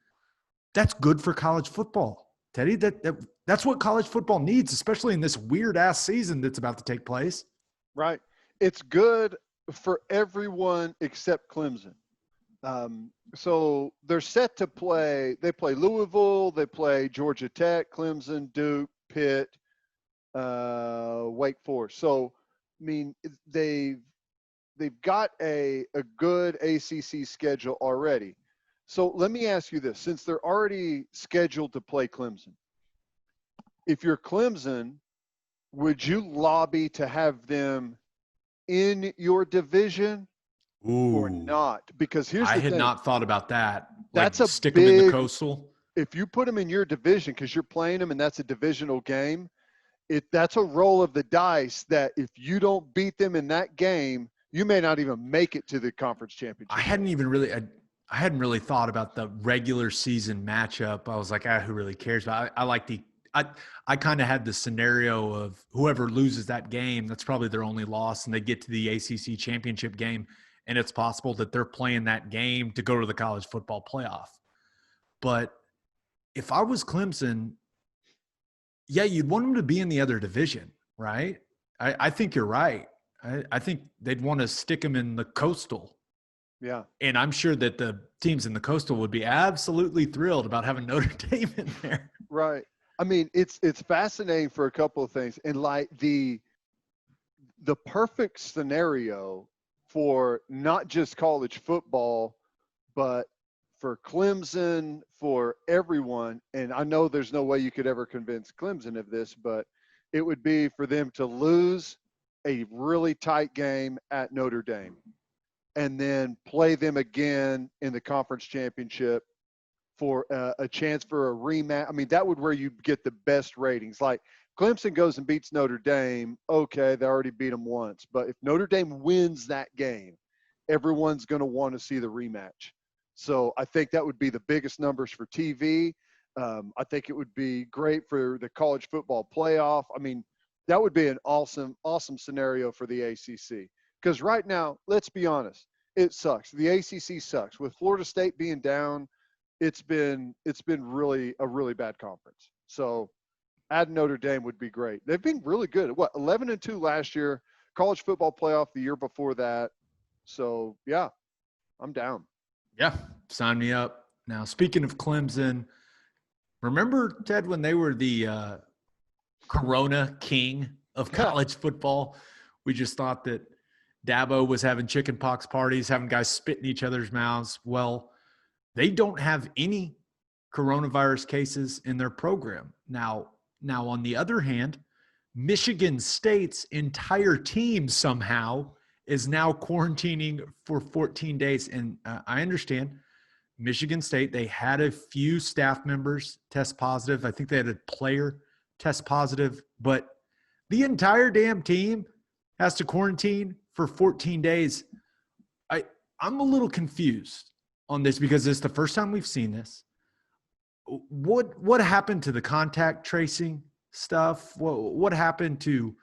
that's good for college football, Teddy. That's what college football needs, especially in this weird-ass season that's about to take place. Right. It's good for everyone except Clemson. So they're set to play. They play Louisville. They play Georgia Tech, Clemson, Duke, Pitt, Wake Forest. So, I mean, they've got a good ACC schedule already. So let me ask you this. Since they're already scheduled to play Clemson, if you're Clemson, would you lobby to have them in your division or not? Because here's the thing. I had not thought about that. That's like, stick them in the Coastal. If you put them in your division because you're playing them and that's a divisional game, that's a roll of the dice that if you don't beat them in that game, you may not even make it to the conference championship. I hadn't really thought about the regular season matchup. I was like, who really cares? But I kind of had the scenario of whoever loses that game, that's probably their only loss, and they get to the ACC championship game, and it's possible that they're playing that game to go to the college football playoff. But if I was Clemson, yeah, you'd want them to be in the other division, right? I think you're right. I think they'd want to stick them in the Coastal. Yeah. And I'm sure that the teams in the Coastal would be absolutely thrilled about having Notre Dame in there. Right. I mean, it's fascinating for a couple of things. And like the perfect scenario for not just college football, but for Clemson, for everyone, and I know there's no way you could ever convince Clemson of this, but it would be for them to lose a really tight game at Notre Dame and then play them again in the conference championship for a chance for a rematch. I mean, that would where you get the best ratings. Like Clemson goes and beats Notre Dame. Okay, they already beat them once. But if Notre Dame wins that game, everyone's going to want to see the rematch. So I think that would be the biggest numbers for TV. I think it would be great for the college football playoff. I mean, that would be an awesome scenario for the ACC. Because right now, let's be honest, it sucks. The ACC sucks. With Florida State being down, it's been really a really bad conference. So add Notre Dame would be great. They've been really good. 11-2 last year, college football playoff the year before that. So yeah, I'm down. Yeah, sign me up. Now, speaking of Clemson, remember, Ted, when they were the Corona king of college football? We just thought that Dabo was having chicken pox parties, having guys spit in each other's mouths. Well, they don't have any coronavirus cases in their program. Now, on the other hand, Michigan State's entire team somehow is now quarantining for 14 days. And I understand Michigan State, they had a few staff members test positive. I think they had a player test positive, but the entire damn team has to quarantine for 14 days. I'm a little confused on this because it's the first time we've seen this. What happened to the contact tracing stuff? What happened to,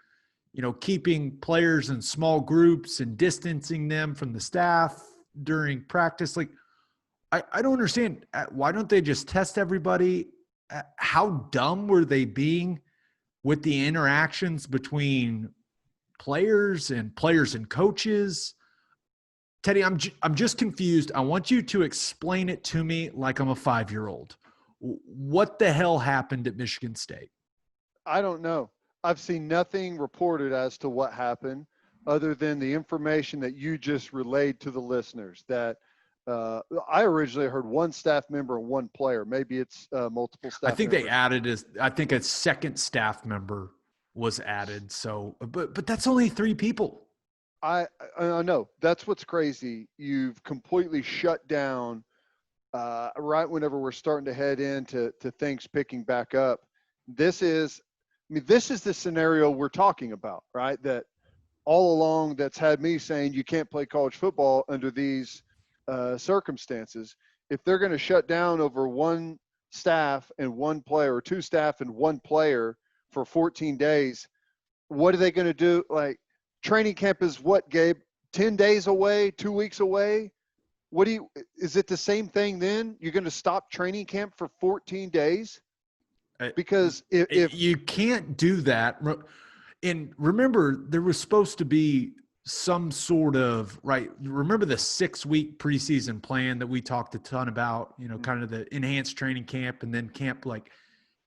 keeping players in small groups and distancing them from the staff? during practice. Like, I don't understand. Why don't they just test everybody? How dumb were they being with the interactions between players and coaches? Teddy, I'm just confused. I want you to explain it to me like I'm a 5-year-old. What the hell happened at Michigan State? I don't know. I've seen nothing reported as to what happened other than the information that you just relayed to the listeners. That I originally heard one staff member and one player. Maybe it's multiple staff I think members. they added I think a second staff member was added. So, but that's only 3 people. I know. That's what's crazy. You've completely shut down right whenever we're starting to head into things picking back up. This is the scenario we're talking about, right? That all along that's had me saying you can't play college football under these circumstances. If they're going to shut down over one staff and one player, or 2 staff and 1 player for 14 days, what are they going to do? Like, training camp is what, Gabe? 10 days away, 2 weeks away? Is it the same thing then? You're going to stop training camp for 14 days? Because if you can't do that. And remember, there was supposed to be some sort of, right, remember the 6-week preseason plan that we talked a ton about, kind of the enhanced training camp and then camp. Like,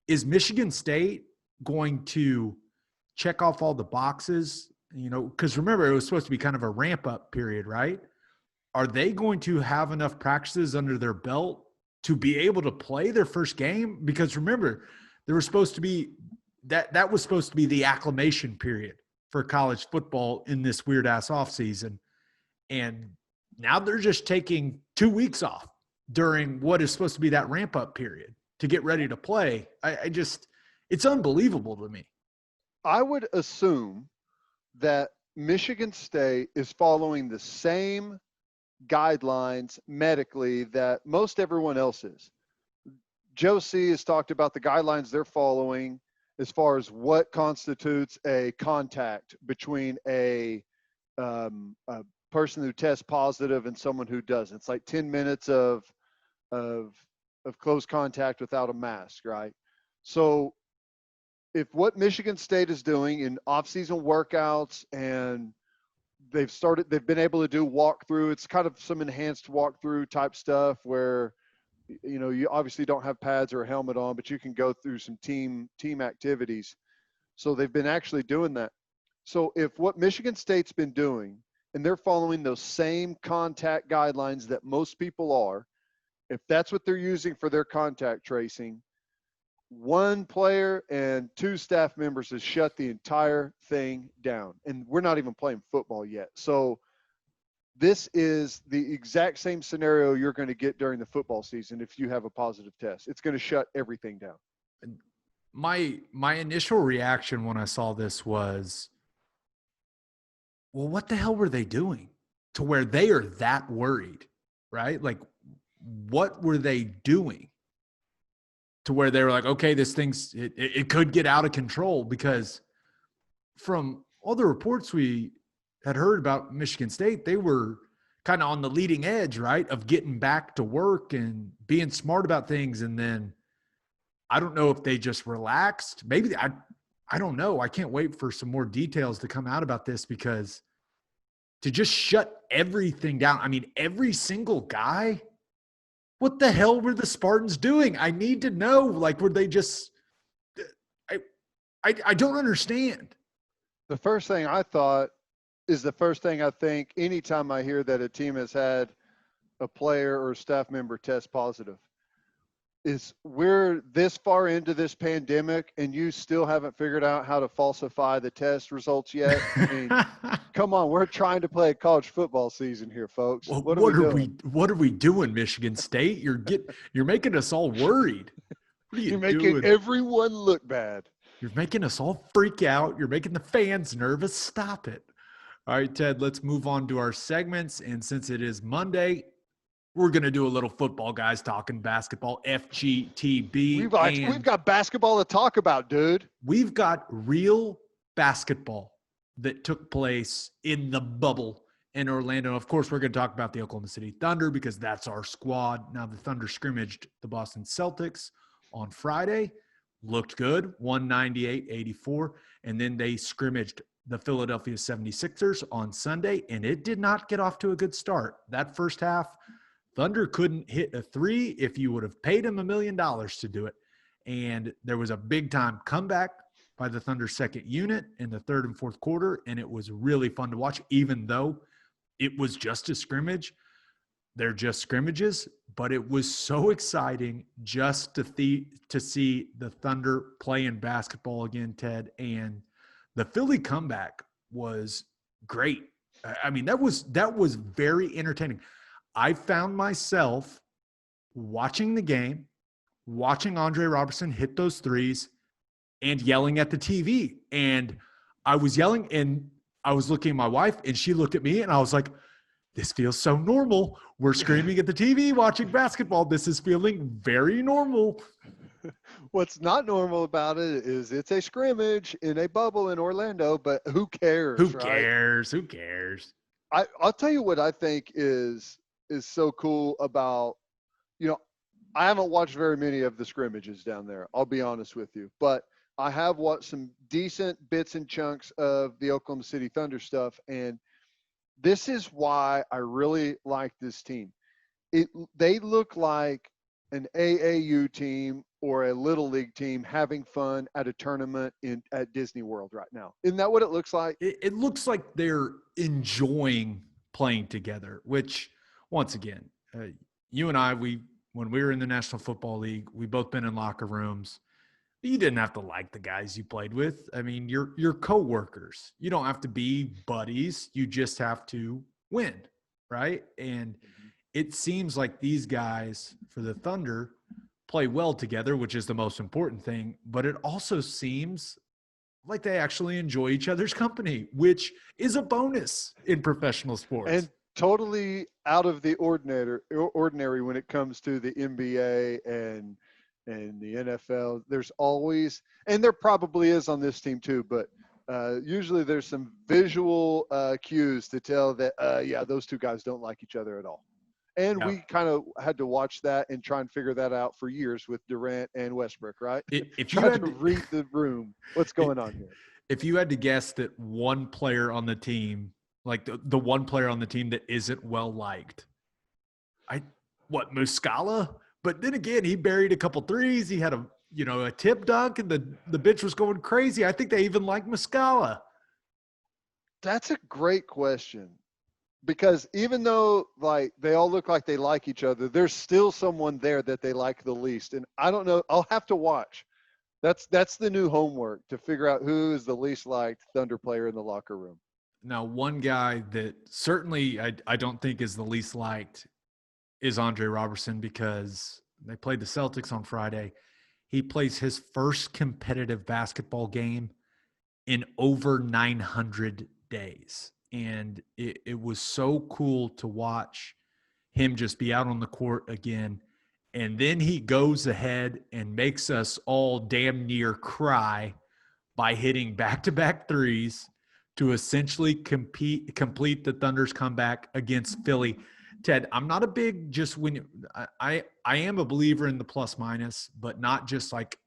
is Michigan State going to check off all the boxes? Because remember, it was supposed to be kind of a ramp up period, right? Are they going to have enough practices under their belt to be able to play their first game? Because remember, there was supposed to be that was supposed to be the acclimation period for college football in this weird ass off season. And now they're just taking 2 weeks off during what is supposed to be that ramp up period to get ready to play. It's unbelievable to me. I would assume that Michigan State is following the same guidelines medically that most everyone else is. Joe C has talked about the guidelines they're following as far as what constitutes a contact between a person who tests positive and someone who doesn't. It's like 10 minutes of close contact without a mask, right? So if what Michigan State is doing in off-season workouts, and they've been able to do walkthrough, it's kind of some enhanced walkthrough type stuff where, you obviously don't have pads or a helmet on, but you can go through some team activities. So they've been actually doing that. So if what Michigan State's been doing, and they're following those same contact guidelines that most people are, if that's what they're using for their contact tracing, 1 player and 2 staff members has shut the entire thing down. And we're not even playing football yet. So this is the exact same scenario you're going to get during the football season if you have a positive test. It's going to shut everything down. My initial reaction when I saw this was, well, what the hell were they doing to where they are that worried, right? Like, what were they doing to where they were like, okay, this thing's, it could get out of control? Because from all the reports we had heard about Michigan State, they were kind of on the leading edge, right, of getting back to work and being smart about things. And then I don't know if they just relaxed. Maybe I don't know. I can't wait for some more details to come out about this, because to just shut everything down, I mean, every single guy, what the hell were the Spartans doing? I need to know. Like, were they just I don't understand. The first thing I thought is the first thing I think anytime I hear that a team has had a player or staff member test positive is, we're this far into this pandemic and you still haven't figured out how to falsify the test results yet. I mean, come on, we're trying to play a college football season here, folks. Well, what are we doing, Michigan State? You're making us all worried. What are you You're making doing? Everyone look bad. You're making us all freak out. You're making the fans nervous. Stop it. All right, Ted, let's move on to our segments. And since it is Monday, we're going to do a little football, guys, talking basketball, FGTB. We've got basketball to talk about, dude. We've got real basketball that took place in the bubble and Orlando. Of course, we're going to talk about the Oklahoma City Thunder because that's our squad. Now, the Thunder scrimmaged the Boston Celtics on Friday. Looked good, 198-84. And then they scrimmaged the Philadelphia 76ers on Sunday, and it did not get off to a good start. That first half, Thunder couldn't hit a three if you would have paid him $1 million to do it. And there was a big-time comeback by the Thunder second unit in the third and fourth quarter, and it was really fun to watch, even though it was just a scrimmage. They're just scrimmages, but it was so exciting just to see the Thunder playing basketball again, Ted. And the Philly comeback was great. I mean, that was very entertaining. I found myself watching the game, watching Andre Roberson hit those threes, and yelling at the TV. And I was yelling, and I was looking at my wife, and she looked at me, and I was like, this feels so normal. We're screaming at the TV watching basketball. This is feeling very normal. What's not normal about it is it's a scrimmage in a bubble in Orlando, but who cares? Who cares? Right? Who cares? I'll tell you what I think is so cool about, I haven't watched very many of the scrimmages down there. I'll be honest with you, but I have watched some decent bits and chunks of the Oklahoma City Thunder stuff. And this is why I really like this team. They look like an AAU team or a little league team having fun at a tournament at Disney World right now. Isn't that what it looks like? It looks like they're enjoying playing together, which once again, you and I, when we were in the National Football League, we both been in locker rooms. You didn't have to like the guys you played with. I mean, you're coworkers. You don't have to be buddies. You just have to win, right? And it seems like these guys for the Thunder play well together, which is the most important thing. But it also seems like they actually enjoy each other's company, which is a bonus in professional sports. And totally out of the ordinary when it comes to the NBA and the NFL. There's always, and there probably is on this team too, but usually there's some visual cues to tell that, those two guys don't like each other at all. And we kind of had to watch that and try and figure that out for years with Durant and Westbrook, right? If you had to read the room, what's going on here? If you had to guess that one player on the team, like the one player on the team that isn't well liked, Muscala? But then again, he buried a couple threes. He had a tip dunk, and the bench was going crazy. I think they even like Muscala. That's a great question, because even though they all look like they like each other, there's still someone there that they like the least. And I don't know. I'll have to watch. That's the new homework, to figure out who is the least liked Thunder player in the locker room. Now, one guy that certainly I don't think is the least liked is Andre Roberson, because they played the Celtics on Friday. He plays his first competitive basketball game in over 900 days. And it was so cool to watch him just be out on the court again. And then he goes ahead and makes us all damn near cry by hitting back-to-back threes to essentially complete the Thunder's comeback against Philly. Ted, I'm not a big I am a believer in the plus minus, but not just like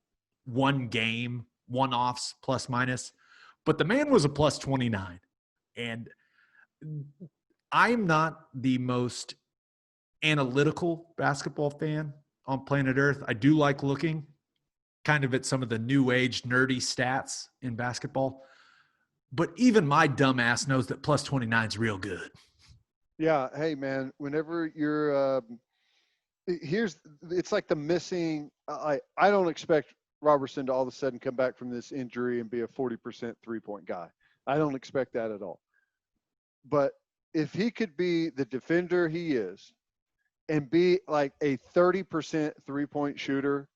one game, one-offs plus minus. But the man was a plus 29. And I'm not the most analytical basketball fan on planet Earth. I do like looking kind of at some of the new age nerdy stats in basketball. But even my dumb ass knows that plus 29 is real good. Yeah. Hey, man, whenever you're it's like the missing – I don't expect Roberson to all of a sudden come back from this injury and be a 40% three-point guy. I don't expect that at all. But if he could be the defender he is and be like a 30% three-point shooter,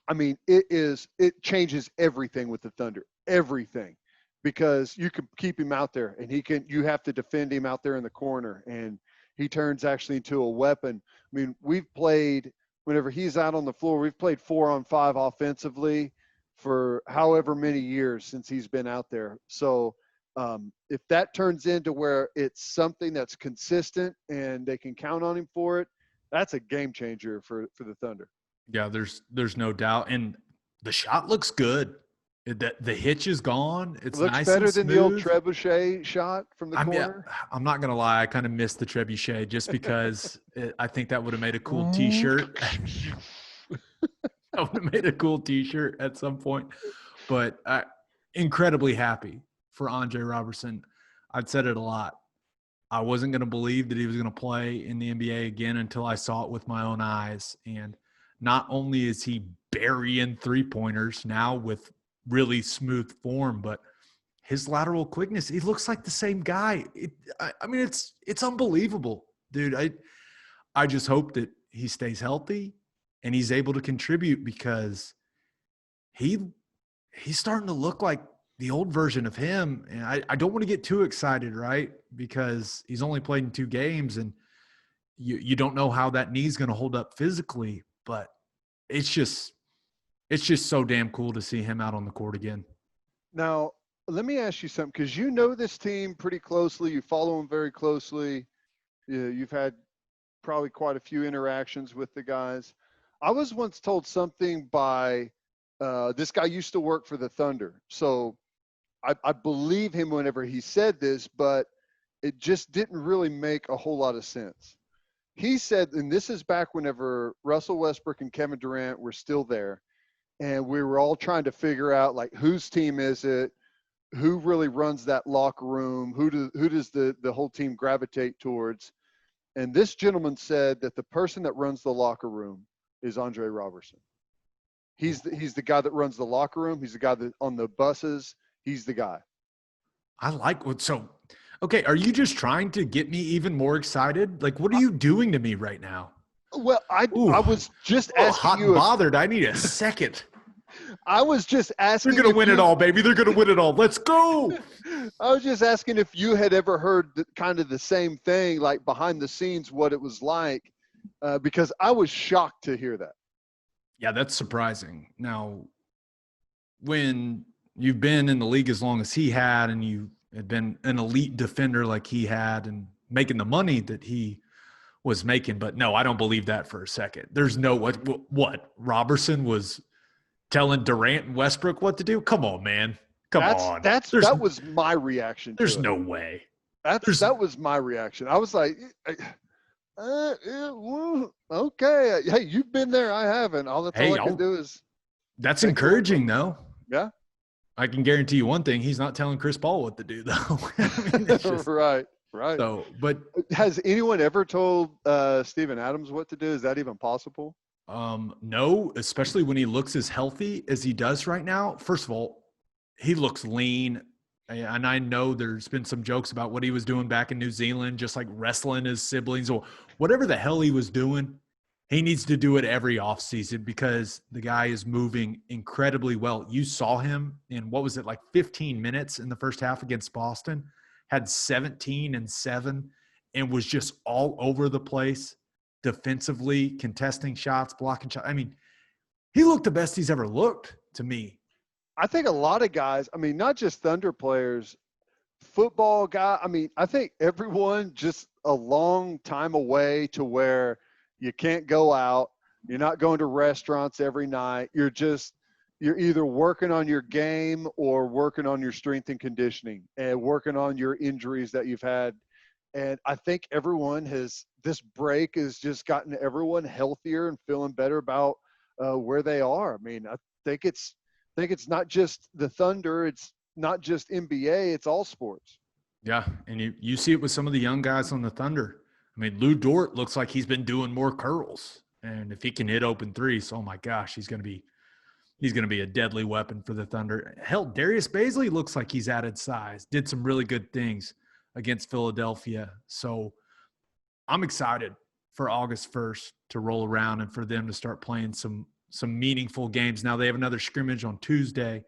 I mean, it changes everything with the Thunder, everything. Because you could keep him out there, and you have to defend him out there in the corner, and he turns actually into a weapon. I mean, we've played, whenever he's out on the floor, we've played 4-on-5 offensively for however many years since he's been out there. So If that turns into where it's something that's consistent and they can count on him for it, that's a game changer for the Thunder. Yeah, there's no doubt. And the shot looks good. The hitch is gone. It It's looks nice better and than the old smooth. trebuchet shot from the Yeah, corner. I'm not gonna lie. I kind of missed the trebuchet just because I think that would have made a cool T-shirt. That would have made a cool T-shirt at some point. But incredibly happy for Andre Roberson. I've said it a lot. I wasn't going to believe that he was going to play in the NBA again until I saw it with my own eyes. And not only is he burying three-pointers now with really smooth form, but his lateral quickness, he looks like the same guy. I mean, it's unbelievable, dude. I just hope that he stays healthy and he's able to contribute, because he's starting to look like the old version of him. And I don't want to get too excited, right? Because he's only played in 2 games and you don't know how that knee's going to hold up physically, but it's just so damn cool to see him out on the court again. Now, let me ask you something, because you know this team pretty closely. You follow them very closely. You've had probably quite a few interactions with the guys. I was once told something by this guy used to work for the Thunder. So I believe him whenever he said this, but it just didn't really make a whole lot of sense. He said, and this is back whenever Russell Westbrook and Kevin Durant were still there, and we were all trying to figure out, like, whose team is it? Who really runs that locker room? Who does the whole team gravitate towards? And this gentleman said that the person that runs the locker room is Andre Roberson. He's the guy that runs the locker room. He's the guy that on the buses. He's the guy. I like what so. Okay, are you just trying to get me even more excited? Like, what are you doing to me right now? Well, I was just asking hot you. And bothered. I need a second. I was just asking. They're gonna win it all, baby. They're gonna win it all. Let's go. I was just asking if you had ever heard kind of the same thing, like behind the scenes, what it was like, because I was shocked to hear that. Yeah, that's surprising. Now, when you've been in the league as long as he had, and you had been an elite defender like he had, and making the money that he was making, but no, I don't believe that for a second. There's no what Roberson was telling Durant and Westbrook what to do. Come on, man. Come on. That was my reaction. There's no way. That was my reaction. I was like, okay. Hey, you've been there. I haven't. All I can do is. That's encouraging, though. Yeah. I can guarantee you one thing: he's not telling Chris Paul what to do, though. I mean, just, right. So, but has anyone ever told Steven Adams what to do? Is that even possible? No, especially when he looks as healthy as he does right now. First of all, he looks lean. And I know there's been some jokes about what he was doing back in New Zealand, just like wrestling his siblings or whatever the hell he was doing. He needs to do it every offseason because the guy is moving incredibly well. You saw him in, 15 minutes in the first half against Boston, had 17 and 7 and was just all over the place defensively, contesting shots, blocking shots. I mean, he looked the best he's ever looked to me. I think a lot of guys, I mean, not just Thunder players, football guy. I mean, I think everyone just a long time away to where you can't go out. You're not going to restaurants every night. You're either working on your game or working on your strength and conditioning and working on your injuries that you've had. And I think this break has just gotten everyone healthier and feeling better about where they are. I mean, I think it's not just the Thunder. It's not just NBA. It's all sports. Yeah, and you see it with some of the young guys on the Thunder. I mean, Lou Dort looks like he's been doing more curls. And if he can hit open threes, oh my gosh, he's going to be a deadly weapon for the Thunder. Hell, Darius Bazley looks like he's added size, did some really good things against Philadelphia. So I'm excited for August 1st to roll around and for them to start playing some meaningful games. Now they have another scrimmage on Tuesday,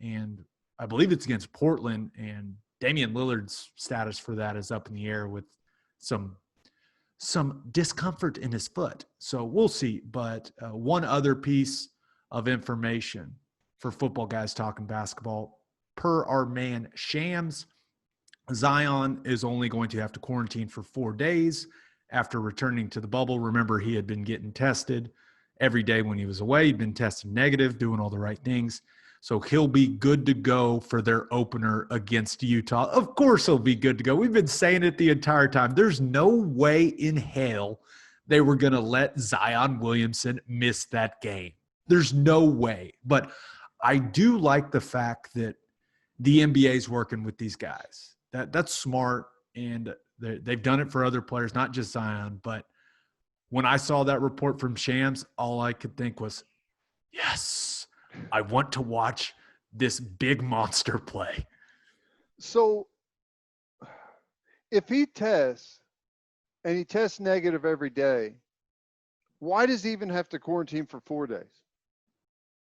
and I believe it's against Portland, and Damian Lillard's status for that is up in the air with some discomfort in his foot. So we'll see. But one other piece of information for football guys talking basketball, per our man Shams, Zion is only going to have to quarantine for 4 days after returning to the bubble. Remember, he had been getting tested every day when he was away. He'd been tested negative, doing all the right things. So he'll be good to go for their opener against Utah. Of course he'll be good to go. We've been saying it the entire time. There's no way in hell they were going to let Zion Williamson miss that game. There's no way. But I do like the fact that the NBA is working with these guys. That's smart, and they've done it for other players, not just Zion. But when I saw that report from Shams, all I could think was, yes, I want to watch this big monster play. So if he tests and he tests negative every day, why does he even have to quarantine for 4 days?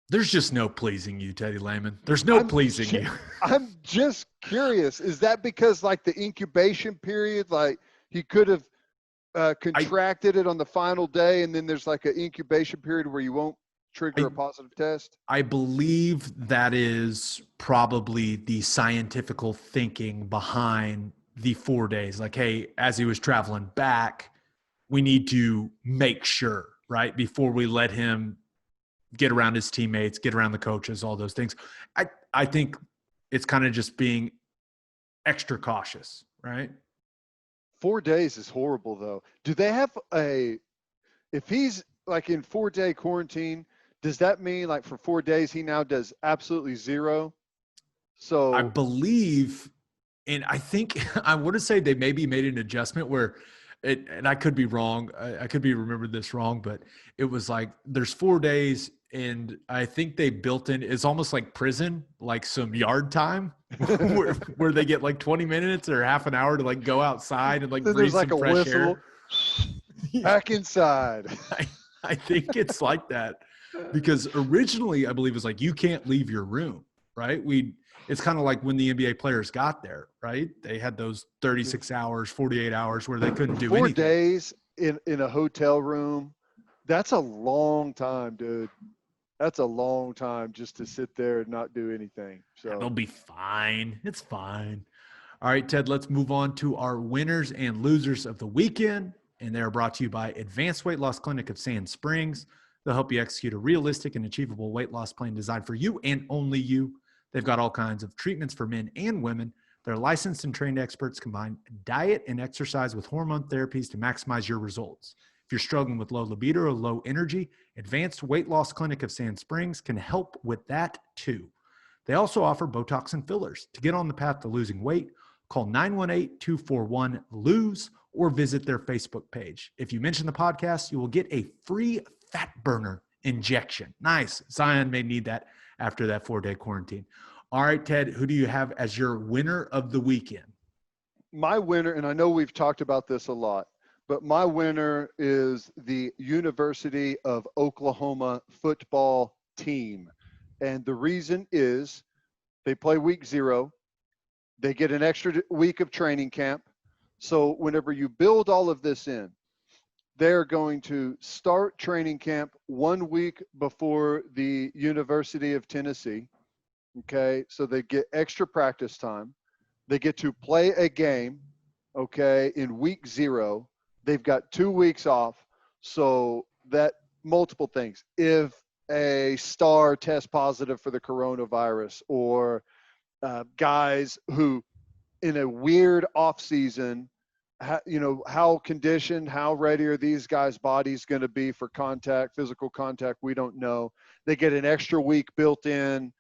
There's just no pleasing you, Teddy Lehman. There's no pleasing you. I'm just curious. Is that because like the incubation period, like he could have contracted it on the final day, and then there's like an incubation period where you won't trigger a positive test? I believe that is probably the scientifical thinking behind the 4 days. Like, hey, as he was traveling back, we need to make sure, right, before we let him get around his teammates, get around the coaches, all those things. I think it's kind of just being extra cautious, right? 4 days is horrible, though. Do they have if he's like in 4-day quarantine, does that mean like for 4 days he now does absolutely zero? So I believe, and I think I want to say they maybe made an adjustment where and I could be wrong. I could be remembered this wrong, but it was like there's 4 days, and I think they built in, it's almost like prison, like some yard time where they get like 20 minutes or half an hour to like go outside and like then breathe there's like some a fresh whistle. air. Back inside. I think it's like that because originally I believe it was like you can't leave your room, right? It's kind of like when the NBA players got there, right? They had those 36 hours, 48 hours where they couldn't do 4 anything. 4 days in a hotel room, that's a long time, dude. That's a long time just to sit there and not do anything. So they'll be fine. It's fine. All right, Ted, let's move on to our winners and losers of the weekend. And they're brought to you by Advanced Weight Loss Clinic of Sand Springs. They'll help you execute a realistic and achievable weight loss plan designed for you and only you. They've got all kinds of treatments for men and women. Their licensed and trained experts combine diet and exercise with hormone therapies to maximize your results. If you're struggling with low libido or low energy, Advanced Weight Loss Clinic of Sand Springs can help with that too. They also offer Botox and fillers. To get on the path to losing weight, call 918-241-LOSE or visit their Facebook page. If you mention the podcast, you will get a free fat burner injection. Nice. Zion may need that after that 4-day quarantine. All right, Ted, who do you have as your winner of the weekend? My winner, and I know we've talked about this a lot, but my winner is the University of Oklahoma football team. And the reason is they play week 0. They get an extra week of training camp. So whenever you build all of this in, they're going to start training camp 1 week before the University of Tennessee. Okay, so they get extra practice time. They get to play a game, okay, in week 0. They've got 2 weeks off. So that multiple things. If a star tests positive for the coronavirus, or guys who in a weird off season, how conditioned, how ready are these guys' bodies going to be for contact, physical contact? We don't know. They get an extra week built in.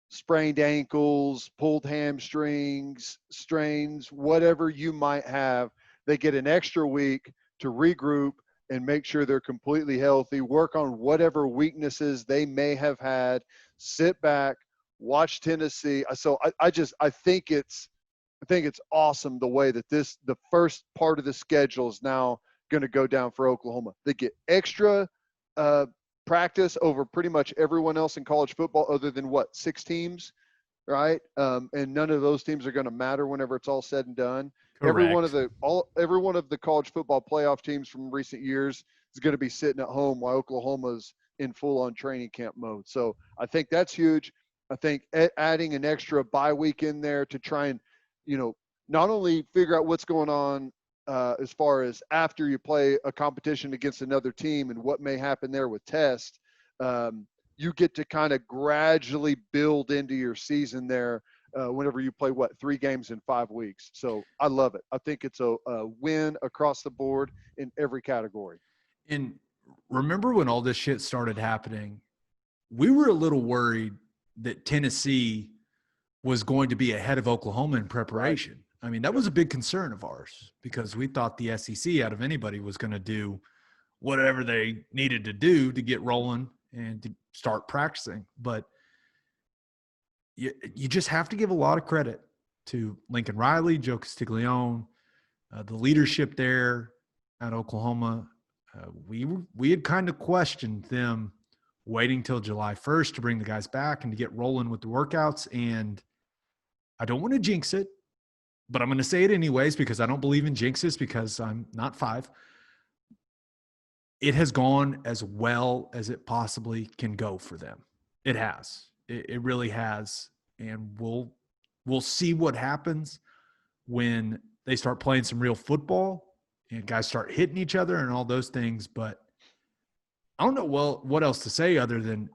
Sprained ankles, pulled hamstrings, strains, whatever you might have, they get an extra week to regroup and make sure they're completely healthy, work on whatever weaknesses they may have had, sit back, watch Tennessee. So I think it's awesome the way that the first part of the schedule is now going to go down for Oklahoma. They get extra practice over pretty much everyone else in college football other than 6 teams, right? And none of those teams are going to matter whenever it's all said and done. Correct. Every one of the college football playoff teams from recent years is going to be sitting at home while Oklahoma's in full-on training camp mode. So I think that's huge. I think adding an extra bye week in there to try and, not only figure out what's going on as far as after you play a competition against another team and what may happen there with tests, you get to kind of gradually build into your season there whenever you play, 3 games in 5 weeks. So I love it. I think it's a win across the board in every category. And remember when all this shit started happening, we were a little worried that Tennessee was going to be ahead of Oklahoma in preparation. Right. I mean, that was a big concern of ours because we thought the SEC out of anybody was going to do whatever they needed to do to get rolling and to start practicing. But you just have to give a lot of credit to Lincoln Riley, Joe Castiglione, the leadership there at Oklahoma. We had kind of questioned them waiting till July 1st to bring the guys back and to get rolling with the workouts. And I don't want to jinx it, but I'm going to say it anyways because I don't believe in jinxes because I'm not 5. It has gone as well as it possibly can go for them. It has. It really has. And we'll see what happens when they start playing some real football and guys start hitting each other and all those things. But I don't know what else to say other than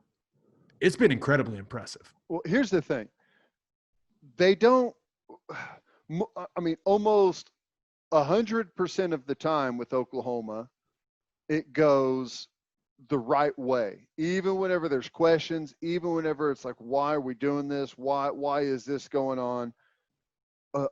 it's been incredibly impressive. Well, here's the thing. They don't – I mean, almost 100% of the time with Oklahoma, it goes the right way. Even whenever there's questions, even whenever it's like, why are we doing this? Why is this going on?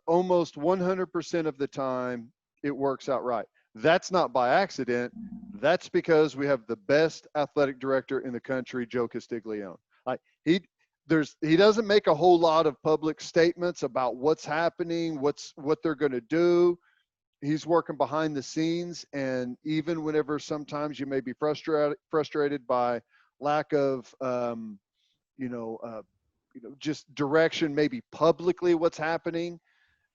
Almost 100% of the time, it works out right. That's not by accident. That's because we have the best athletic director in the country, Joe Castiglione. Like he doesn't make a whole lot of public statements about what's happening, what they're going to do. He's working behind the scenes, and even whenever sometimes you may be frustrated by lack of, just direction, maybe publicly what's happening,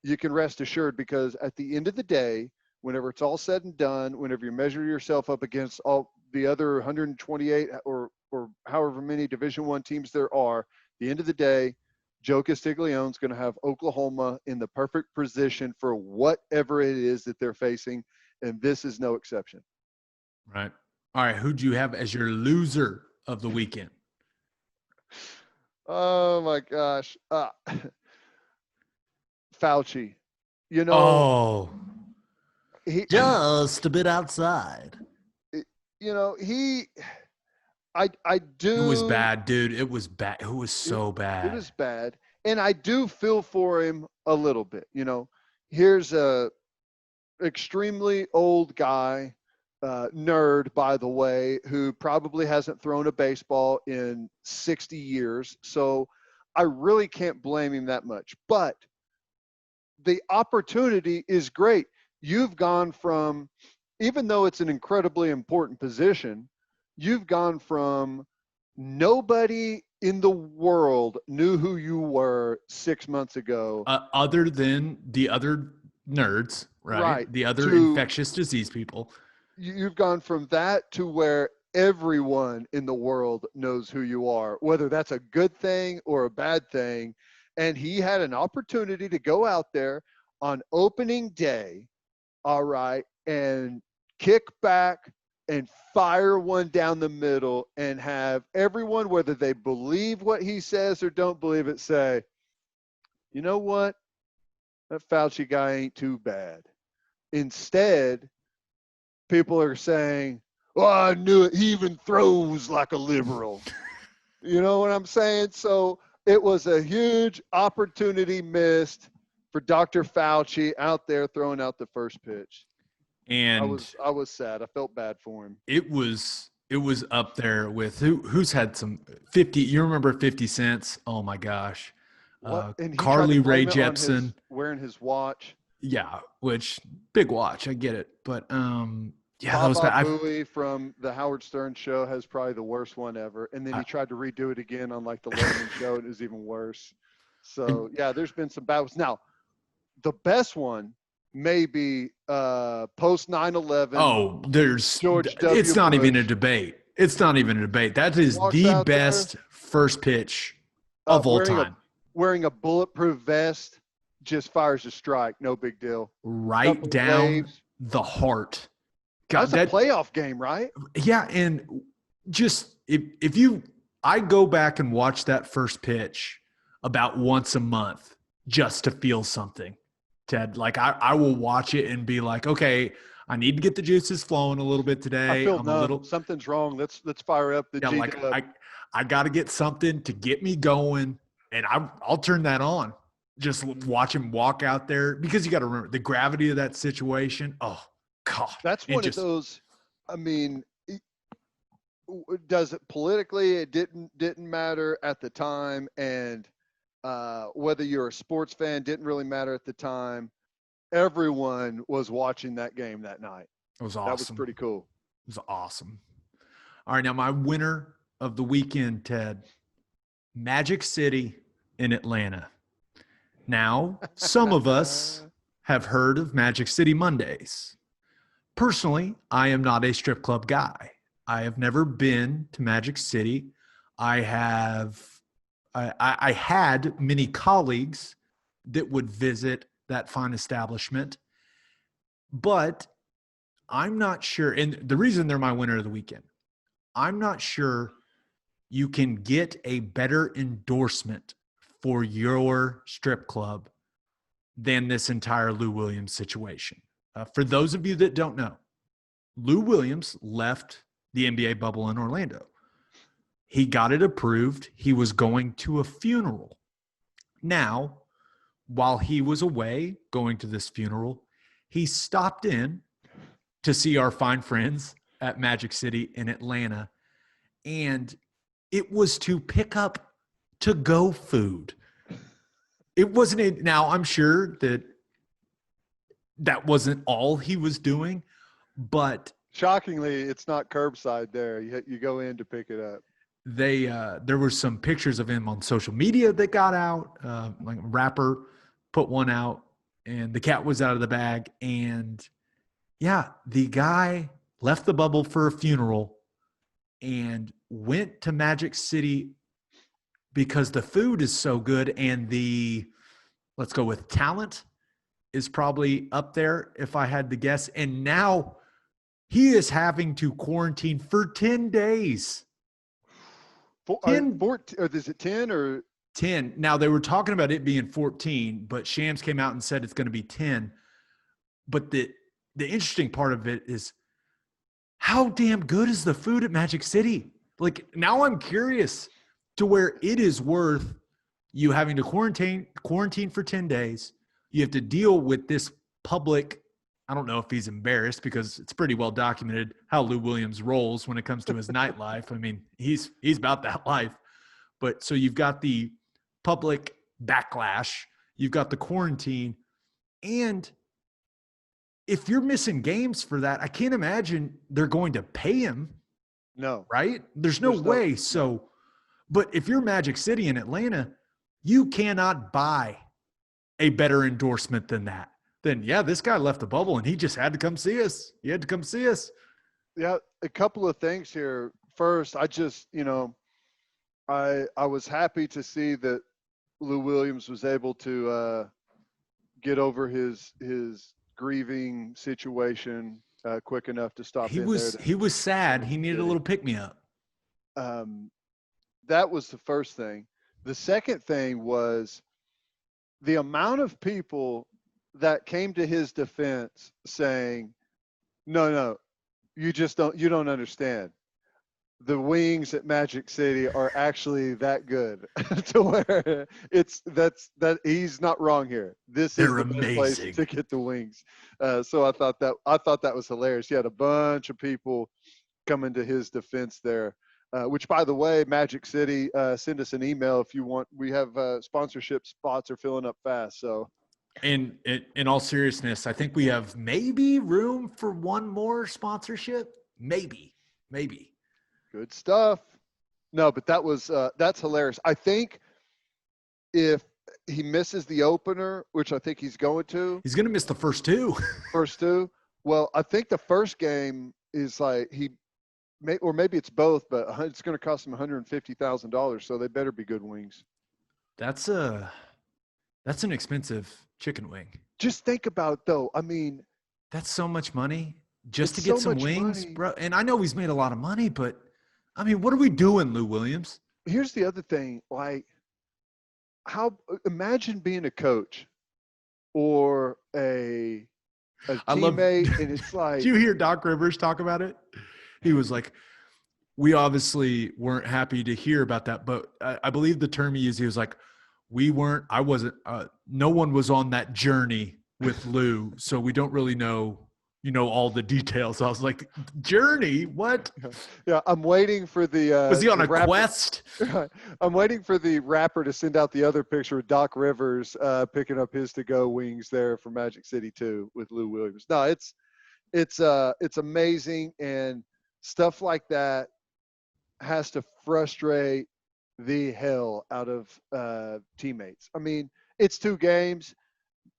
you can rest assured because at the end of the day, whenever it's all said and done, whenever you measure yourself up against all the other 128 or however many Division I teams there are, at the end of the day, Joe Castiglione is going to have Oklahoma in the perfect position for whatever it is that they're facing, and this is no exception. Right. All right, who'd you have as your loser of the weekend? Oh, my gosh. Fauci. He just a bit outside. I do. It was bad, dude. It was bad. It was so bad. It was bad. And I do feel for him a little bit. Here's a extremely old guy, nerd, by the way, who probably hasn't thrown a baseball in 60 years. So I really can't blame him that much. But the opportunity is great. You've gone from, even though it's an incredibly important position, you've gone from nobody in the world knew who you were 6 months ago. Other than the other nerds, right? The other infectious disease people. You've gone from that to where everyone in the world knows who you are, whether that's a good thing or a bad thing. And he had an opportunity to go out there on opening day, all right, and kick back and fire one down the middle and have everyone, whether they believe what he says or don't believe it, say, you know what? That Fauci guy ain't too bad. Instead, people are saying, oh, I knew it. He even throws like a liberal. You know what I'm saying? So it was a huge opportunity missed for Dr. Fauci out there throwing out the first pitch. And I was sad. I felt bad for him. It was up there with who's had some 50. You remember 50 cents? Oh my gosh. Carly Rae Jepsen wearing his watch. Yeah, which big watch. I get it. But yeah, that was bad. Bowie from the Howard Stern show has probably the worst one ever. And then he tried to redo it again on like the Letterman show, and it was even worse. So yeah, there's been some bad ones. Now, the best one maybe post 9/11. Oh, there's George W. It's not Bush. even a debate. It's not even a debate. That is the best first pitch of all time. Wearing a bulletproof vest, just fires a strike. No big deal. Right Couple down waves. the heart. That was a playoff game, right? Yeah, and just I go back and watch that first pitch about once a month just to feel something, Ted. Like I will watch it and be like, okay, I need to get the juices flowing a little bit I today. feel I'm a numb. little Something's wrong. Let's fire up the yeah, G like Dub. I got to get something to get me going, and I'll turn that on. Just watch him walk out there because you got to remember the gravity of that situation. Oh God, That's one of those. I mean, does it politically? It didn't matter at the time, and whether you're a sports fan didn't really matter at the time. Everyone was watching that game that night. It was awesome. That was pretty cool. It was awesome. All right, now my winner of the weekend, Ted, Magic City in Atlanta. Now, some of us have heard of Magic City Mondays. Personally, I am not a strip club guy. I have never been to Magic City. I had many colleagues that would visit that fine establishment, but I'm not sure. And the reason they're my winner of the weekend, I'm not sure you can get a better endorsement for your strip club than this entire Lou Williams situation. For those of you that don't know, Lou Williams left the NBA bubble in Orlando. He got it approved. He was going to a funeral. Now, while he was away going to this funeral, he stopped in to see our fine friends at Magic City in Atlanta. And it was to pick up to-go food. It wasn't now I'm sure that wasn't all he was doing, but shockingly, it's not curbside there. You go in to pick it up. There were some pictures of him on social media that got out. Like a rapper put one out, and the cat was out of the bag. And yeah, the guy left the bubble for a funeral and went to Magic City because the food is so good, and let's go with talent is probably up there if I had to guess. And now he is having to quarantine for 10 days. 14, or is it 10 or 10? Now they were talking about it being 14, but Shams came out and said it's going to be 10. But the interesting part of it is how damn good is the food at Magic City? Like now I'm curious to where it is worth you having to quarantine for 10 days. You have to deal with this public. I don't know if he's embarrassed because it's pretty well documented how Lou Williams rolls when it comes to his nightlife. I mean, he's about that life. But so you've got the public backlash, you've got the quarantine, and if you're missing games for that, I can't imagine they're going to pay him. No. Right? There's no way. No. So, but if you're Magic City in Atlanta, you cannot buy a better endorsement than that. Then yeah, this guy left the bubble and he just had to come see us. He had to come see us. Yeah, a couple of things here. First, I just, I was happy to see that Lou Williams was able to get over his grieving situation quick enough to stop. He was sad. He needed a little pick me up. That was the first thing. The second thing was the amount of people that came to his defense saying, no, you don't understand. The wings at Magic City are actually that good to where that he's not wrong here. This is the best place to get the wings. So I thought that was hilarious. He had a bunch of people coming to his defense there, which by the way, Magic City, send us an email if you want. We have sponsorship spots are filling up fast. So. And in all seriousness, I think we have maybe room for one more sponsorship. Maybe. Good stuff. No, but that's hilarious. I think if he misses the opener, which I think he's going to miss the first two. Well, I think the first game is like or maybe it's both, but it's going to cost him $150,000. So they better be good wings. That's an expensive chicken wing. Just think about it, though. I mean, that's so much money just to it's get so some much wings, money. bro. And I know he's made a lot of money, but I mean, what are we doing, Lou Williams? Here's the other thing. Like, imagine being a coach or a I love. teammate, and it's Did like, you hear Doc Rivers talk about it? He was like, we obviously weren't happy to hear about that, but I believe the term he used, he was like, I wasn't, no one was on that journey with Lou, so we don't really know, all the details. I was like, journey? What? yeah, I'm waiting for Was he on the a rapper, quest? I'm waiting for the rapper to send out the other picture with Doc Rivers picking up his to-go wings there from Magic City 2 with Lou Williams. No, it's amazing, and stuff like that has to frustrate the hell out of teammates. I mean, it's 2 games.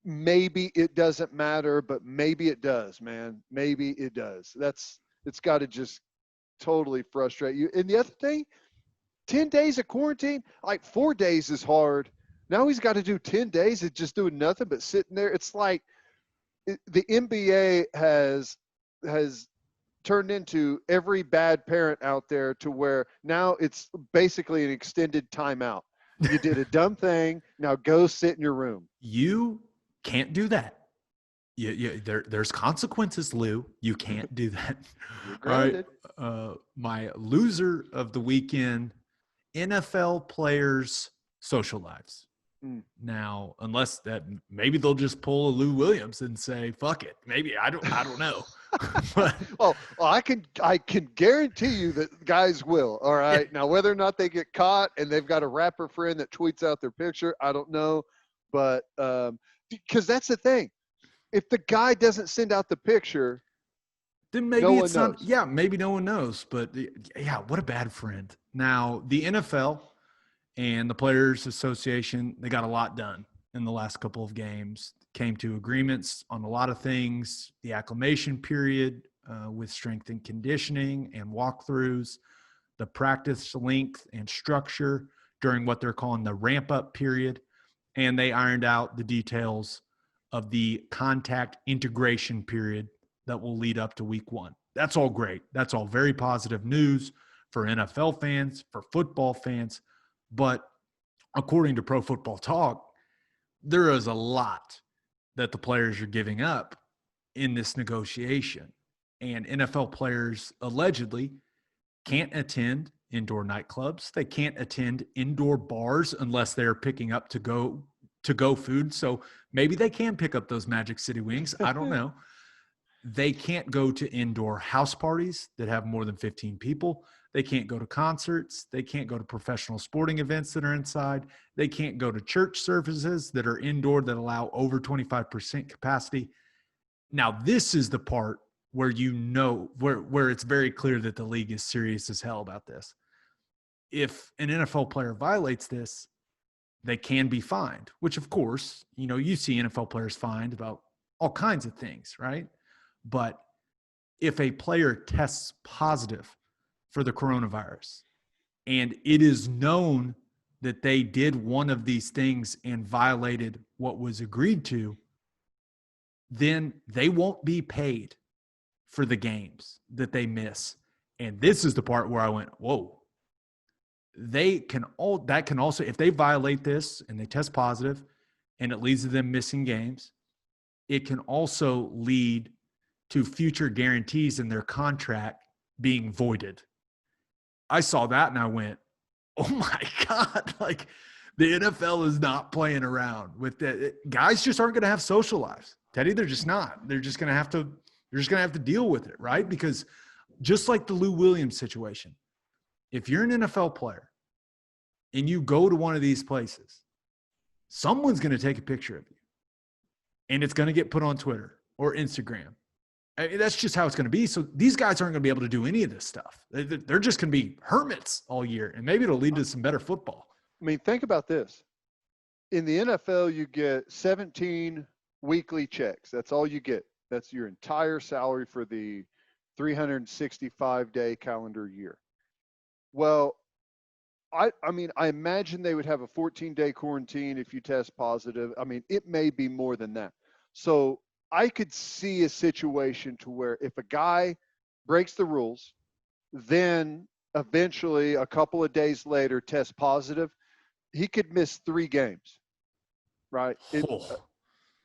Maybe it doesn't matter, but maybe it does, man. Maybe it does. It's got to just totally frustrate you. And the other thing, 10 days of quarantine, like 4 days is hard. Now he's got to do 10 days of just doing nothing but sitting there. It's like the NBA has turned into every bad parent out there, to where now it's basically an extended timeout. You did a dumb thing. Now go sit in your room. You can't do that. There's consequences, Lou. You can't do that. You're All right. grounded. My loser of the weekend, NFL players' social lives. Now, unless that, maybe they'll just pull a Lou Williams and say, fuck it. Maybe I don't know. But, well, I can guarantee you that guys will. All right. Now, whether or not they get caught and they've got a rapper friend that tweets out their picture, I don't know. But because that's the thing. If the guy doesn't send out the picture, then maybe no it's one not. knows. Yeah, maybe no one knows. But yeah, what a bad friend. Now, the NFL and the Players Association, they got a lot done in the last couple of games. Came to agreements on a lot of things. The acclimation period with strength and conditioning and walkthroughs, the practice length and structure during what they're calling the ramp-up period, and they ironed out the details of the contact integration period that will lead up to week 1. That's all great. That's all very positive news for NFL fans, for football fans. But according to Pro Football Talk, there is a lot that the players are giving up in this negotiation. And NFL players allegedly can't attend indoor nightclubs. They can't attend indoor bars unless they're picking up to go food. So maybe they can pick up those Magic City wings. I don't know. They can't go to indoor house parties that have more than 15 people. They can't go to concerts. They can't go to professional sporting events that are inside. They can't go to church services that are indoor that allow over 25% capacity. Now, this is the part where where it's very clear that the league is serious as hell about this. If an NFL player violates this, they can be fined, which of course, you see NFL players fined about all kinds of things, right? But if a player tests positive for the coronavirus and it is known that they did one of these things and violated what was agreed to, then they won't be paid for the games that they miss. And this is the part where I went, whoa. That can also, if they violate this and they test positive and it leads to them missing games, it can also lead to future guarantees in their contract being voided. I saw that and I went, oh my God, like the NFL is not playing around with that. Guys just aren't going to have social lives. Teddy, they're just not. They're just going to have to deal with it, right? Because just like the Lou Williams situation, if you're an NFL player and you go to one of these places, someone's going to take a picture of you and it's going to get put on Twitter or Instagram. I mean, that's just how it's going to be. So these guys aren't going to be able to do any of this stuff. They're just going to be hermits all year, and maybe it'll lead to some better football. I mean, think about this. In the NFL, you get 17 weekly checks. That's all you get. That's your entire salary for the 365-day calendar year. Well, I mean, I imagine they would have a 14-day quarantine if you test positive. I mean, it may be more than that. So I could see a situation to where if a guy breaks the rules, then eventually a couple of days later tests positive, he could miss 3 games, right?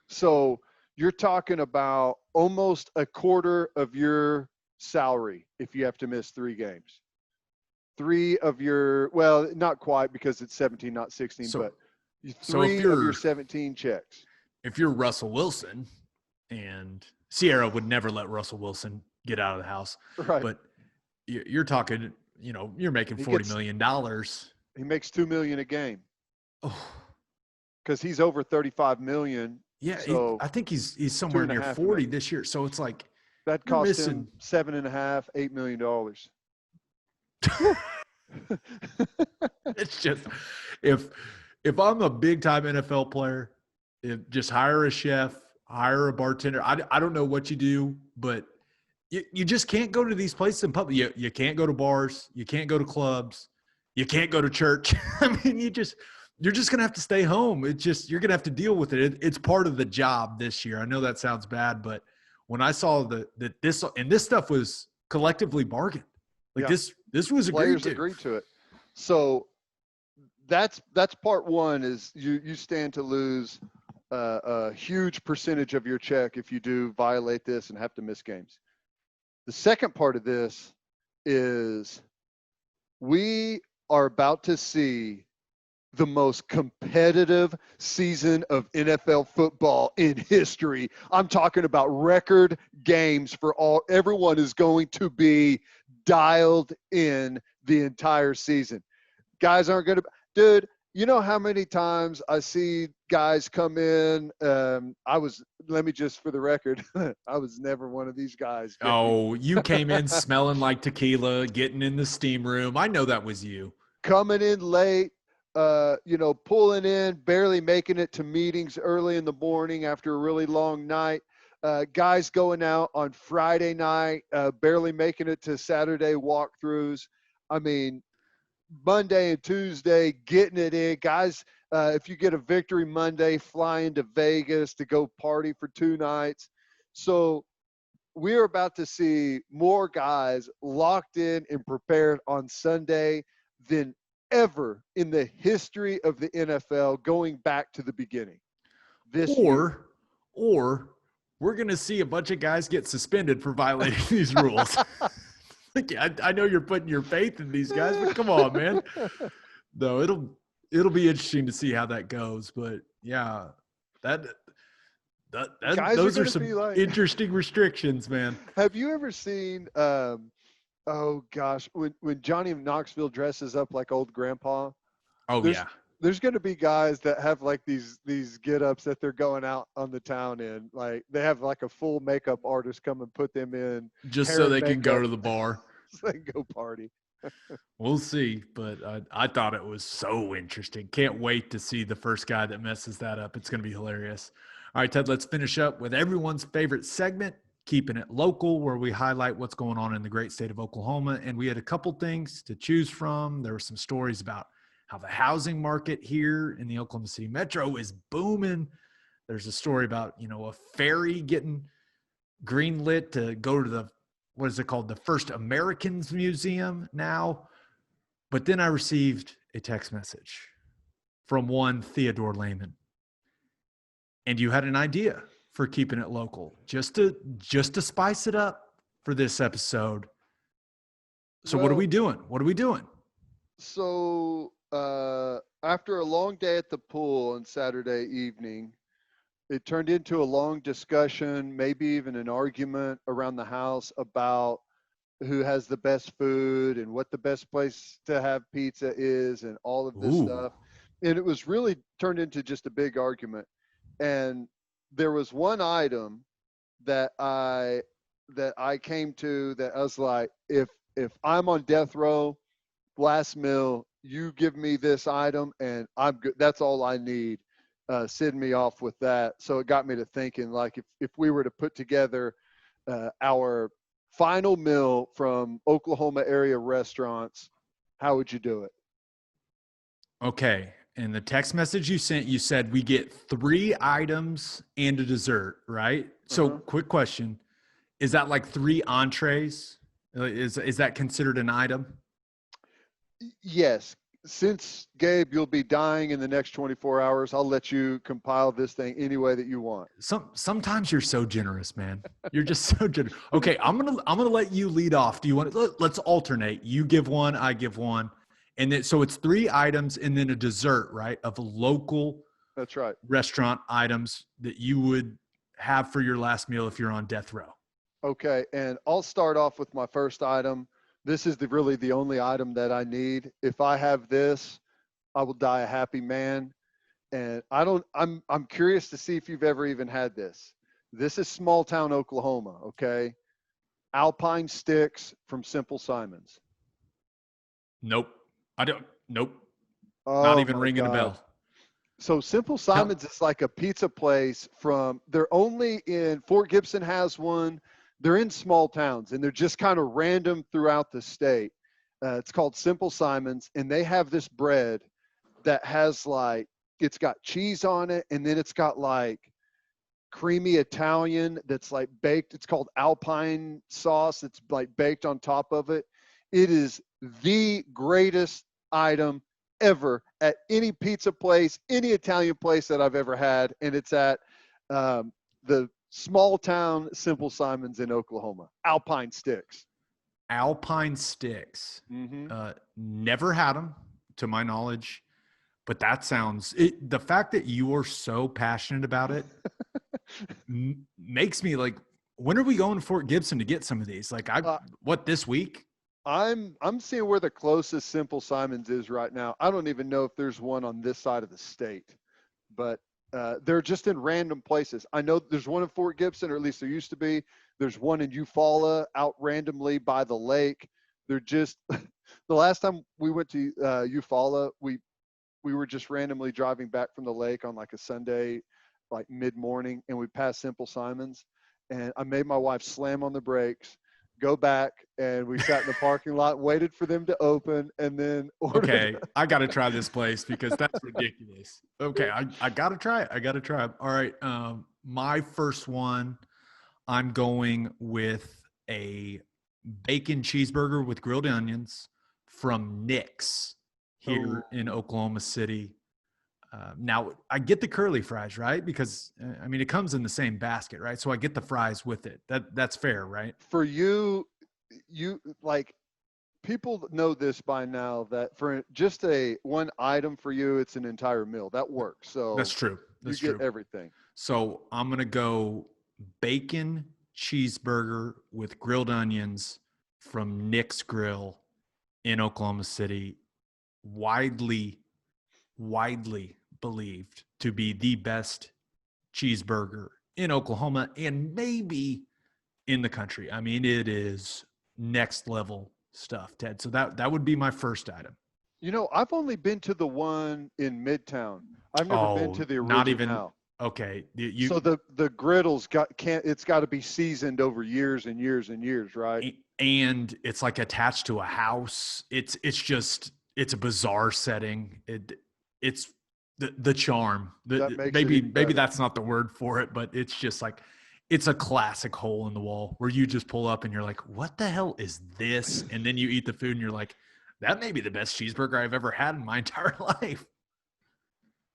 So you're talking about almost a quarter of your salary if you have to miss 3 games. 3 of your, well, not quite because it's 17, not 16, but 3 of your 17 checks. If you're Russell Wilson, and Sierra would never let Russell Wilson get out of the house, right? But you're talking, you're making $40 million. He makes $2 million a game. Oh, because he's over 35 million. Yeah, so I think he's somewhere near 40 this year. So it's like that cost him $7.5, $8 million. It's just if I'm a big time NFL player, just hire a chef, hire a bartender. I don't know what you do, but you just can't go to these places in public. You can't go to bars, you can't go to clubs, you can't go to church. I mean, you're just gonna have to stay home. It's just you're gonna have to deal with it. It's part of the job this year. I know that sounds bad, but when I saw that this stuff was collectively bargained, this was players agreed to it. So that's part one is you stand to lose a huge percentage of your check if you do violate this and have to miss games. The second part of this is we are about to see the most competitive season of NFL football in history. I'm talking about record games for everyone is going to be dialed in the entire season. Guys aren't going to, dude, you know how many times I see guys come in. Let me just, for the record, I was never one of these guys. Oh, you came in smelling like tequila, getting in the steam room. I know that was you. Coming in late, pulling in, barely making it to meetings early in the morning after a really long night. Guys going out on Friday night, barely making it to Saturday walkthroughs. I mean, Monday and Tuesday, getting it in. Guys, if you get a victory Monday, flying to Vegas to go party for 2 nights. So we're about to see more guys locked in and prepared on Sunday than ever in the history of the NFL going back to the beginning. Or we're going to see a bunch of guys get suspended for violating these rules. I know you're putting your faith in these guys, but come on, man. No, it'll be interesting to see how that goes. But yeah, those are some interesting restrictions, man. Have you ever seen? Oh gosh, when Johnny Knoxville dresses up like old grandpa. Oh yeah. There's going to be guys that have like these get-ups that they're going out on the town in. Like they have like a full makeup artist come and put them in just so they can go to the bar. So they can go party. We'll see, but I thought it was so interesting. Can't wait to see the first guy that messes that up. It's going to be hilarious. All right, Ted, let's finish up with everyone's favorite segment, Keeping It Local, where we highlight what's going on in the great state of Oklahoma. And we had a couple things to choose from. There were some stories about how the housing market here in the Oklahoma City Metro is booming. There's a story about, a ferry getting greenlit to go to what is it called? The First Americans Museum now. But then I received a text message from one Theodore Lehman. And you had an idea for Keeping It Local, just to spice it up for this episode. So what are we doing? So after a long day at the pool on Saturday evening, it turned into a long discussion, maybe even an argument around the house about who has the best food and what the best place to have pizza is and all of this stuff. And it was really turned into just a big argument. And there was one item that I came to that I was like, if I'm on death row, last meal, you give me this item and I'm good. That's all I need. Send me off with that. So it got me to thinking, like, if we were to put together our final meal from Oklahoma area restaurants, how would you do it? Okay. In the text message you sent, you said we get 3 items and a dessert, right? So, Uh-huh. quick question. Is that like 3 entrees? Is that considered an item? Yes. Since Gabe, you'll be dying in the next 24 hours, I'll let you compile this thing any way that you want. Sometimes you're so generous, man. You're just so generous. Okay, I'm gonna let you lead off. Do you want to, let's alternate. You give one, I give one. And then so it's 3 items and then a dessert, right? Of local That's right. restaurant items that you would have for your last meal if you're on death row. Okay, and I'll start off with my first item. This is really the only item that I need. If I have this, I will die a happy man. And I'm curious to see if you've ever even had this. This is small town Oklahoma, okay? Alpine sticks from Simple Simons. Nope. I don't. Nope. Not Oh even my ringing a God. bell. So Simple Tell, Simons is like a pizza place they're only in Fort Gibson has one. They're in small towns and they're just kind of random throughout the state. It's called Simple Simons, and they have this bread that has like, it's got cheese on it, and then it's got like creamy Italian that's like baked. It's called Alpine sauce. It's like baked on top of it. It is the greatest item ever at any pizza place, any Italian place that I've ever had. And it's at the small town Simple Simons in Oklahoma. Alpine sticks. Alpine sticks. Mm-hmm. Never had them to my knowledge, but that sounds the fact that you are so passionate about it makes me like, when are we going to Fort Gibson to get some of these? Like what, this week? I'm seeing where the closest Simple Simons is right now. I don't even know if there's one on this side of the state, but they're just in random places. I know there's one in Fort Gibson, or at least there used to be. There's one in Eufaula out randomly by the lake. They're just the last time we went to Eufaula, we were just randomly driving back from the lake on like a Sunday, like mid-morning, and we passed Simple Simons, and I made my wife slam on the brakes, go back, and we sat in the parking lot, waited for them to open, and then ordered. Okay, I got to try this place because that's ridiculous. Okay, I got to try it. I got to try it. All right, my first one, I'm going with a bacon cheeseburger with grilled onions from Nick's here in Oklahoma City. Now, I get the curly fries, right? Because, I mean, it comes in the same basket, right? So I get the fries with it. That's fair, right? For you like, people know this by now that for just a one item for you, it's an entire meal. That works. So That's true. That's you get true. everything. So I'm going to go bacon cheeseburger with grilled onions from Nick's Grill in Oklahoma City. Widely believed to be the best cheeseburger in Oklahoma and maybe in the country. I mean, it is next level stuff, Ted. So that would be my first item. You know, I've only been to the one in Midtown. I've never been Oh, to the not even original. okay. So the griddle's it's got to be seasoned over years and years and years, right? And it's like attached to a house. It's a bizarre setting. It's the charm. That makes it Maybe even better. that's not the word for it, but it's just like, it's a classic hole in the wall where you just pull up and you're like, what the hell is this? And then you eat the food and you're like, that may be the best cheeseburger I've ever had in my entire life.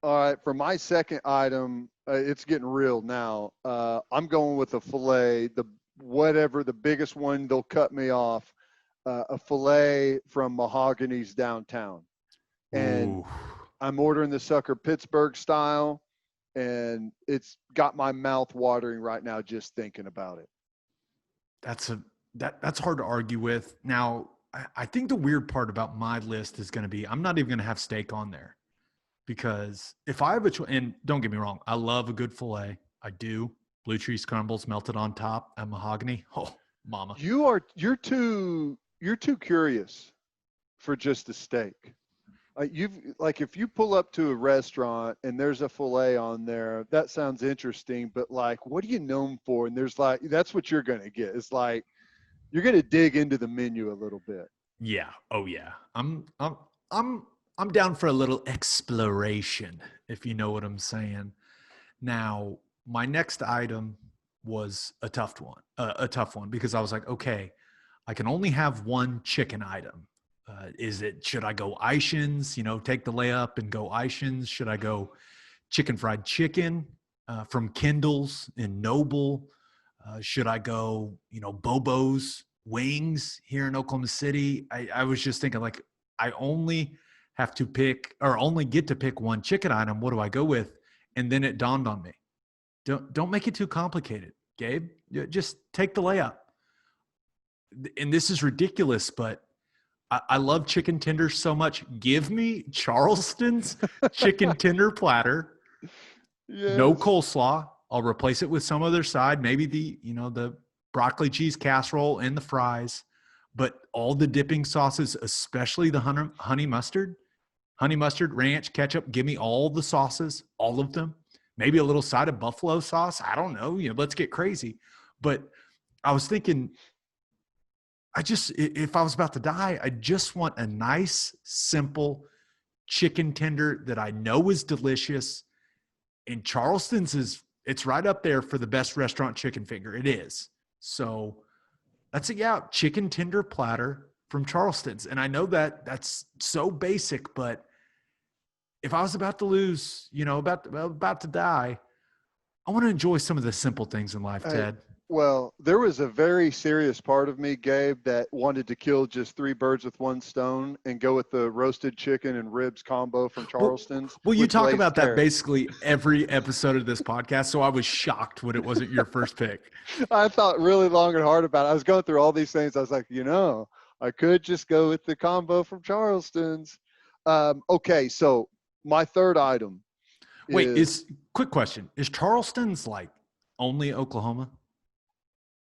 All right, for my second item, it's getting real now. I'm going with a filet, the biggest one, they'll cut me off. A filet from Mahogany's downtown, and Ooh, I'm ordering the sucker Pittsburgh style, and it's got my mouth watering right now just thinking about it. that's hard to argue with. Now, I think the weird part about my list is going to be, I'm not even going to have steak on there. Because if I have a choice, and don't get me wrong, I love a good filet. I do. Blue cheese crumbles melted on top at Mahogany. Oh, mama. You're too curious for just a steak. If you pull up to a restaurant and there's a filet on there, that sounds interesting. But like, what are you known for? And there's like, that's what you're gonna get. It's like you're gonna dig into the menu a little bit. Yeah. Oh yeah. I'm I'm down for a little exploration, if you know what I'm saying. Now, my next item was a tough one because I was like, okay, I can only have one chicken item. Should I go Ishins, take the layup and go Ishins? Should I go chicken fried chicken from Kendall's in Noble? Should I go, Bobo's wings here in Oklahoma City? I was just thinking like, I only have to pick or only get to pick one chicken item. What do I go with? And then it dawned on me. Don't make it too complicated, Gabe. Just take the layup. And this is ridiculous, but I love chicken tenders so much. Give me Charleston's chicken tender platter. Yes. No coleslaw. I'll replace it with some other side, maybe the broccoli cheese casserole and the fries, but all the dipping sauces, especially the honey mustard, ranch, ketchup. Give me all the sauces, all of them. Maybe a little side of buffalo sauce. I don't know. Let's get crazy. But I was thinking, if I was about to die, I just want a nice, simple chicken tender that I know is delicious. And Charleston's it's right up there for the best restaurant chicken finger. It is. So that's chicken tender platter from Charleston's. And I know that's so basic, but if I was about to lose, about to die, I want to enjoy some of the simple things in life, Ted. Well, there was a very serious part of me, Gabe, that wanted to kill just 3 birds with 1 stone and go with the roasted chicken and ribs combo from Charleston's. Well, you talk about that basically every episode of this podcast, so I was shocked when it wasn't your first pick. I thought really long and hard about it. I was going through all these things. I was like, I could just go with the combo from Charleston's. Okay, so my third item. Quick question. Is Charleston's like only Oklahoma?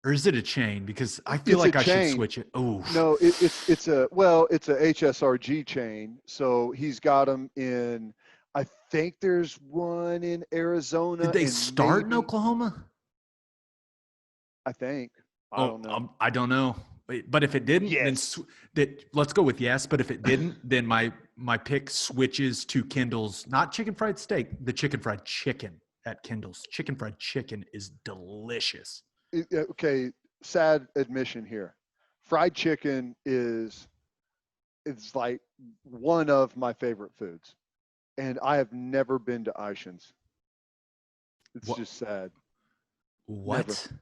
Or is it a chain? Because I feel like I should switch it. Oh no, it's a HSRG chain. So he's got them in. I think there's one in Arizona. Did they start in Oklahoma? I think. I don't know. I don't know. But if it didn't, yes. then let's go with yes. But if it didn't, then my pick switches to Kendall's. Not chicken fried steak, the chicken fried chicken at Kendall's. Chicken fried chicken is delicious. Okay, sad admission here. Fried chicken it's like one of my favorite foods, and I have never been to Ishins. It's just sad. What? Never.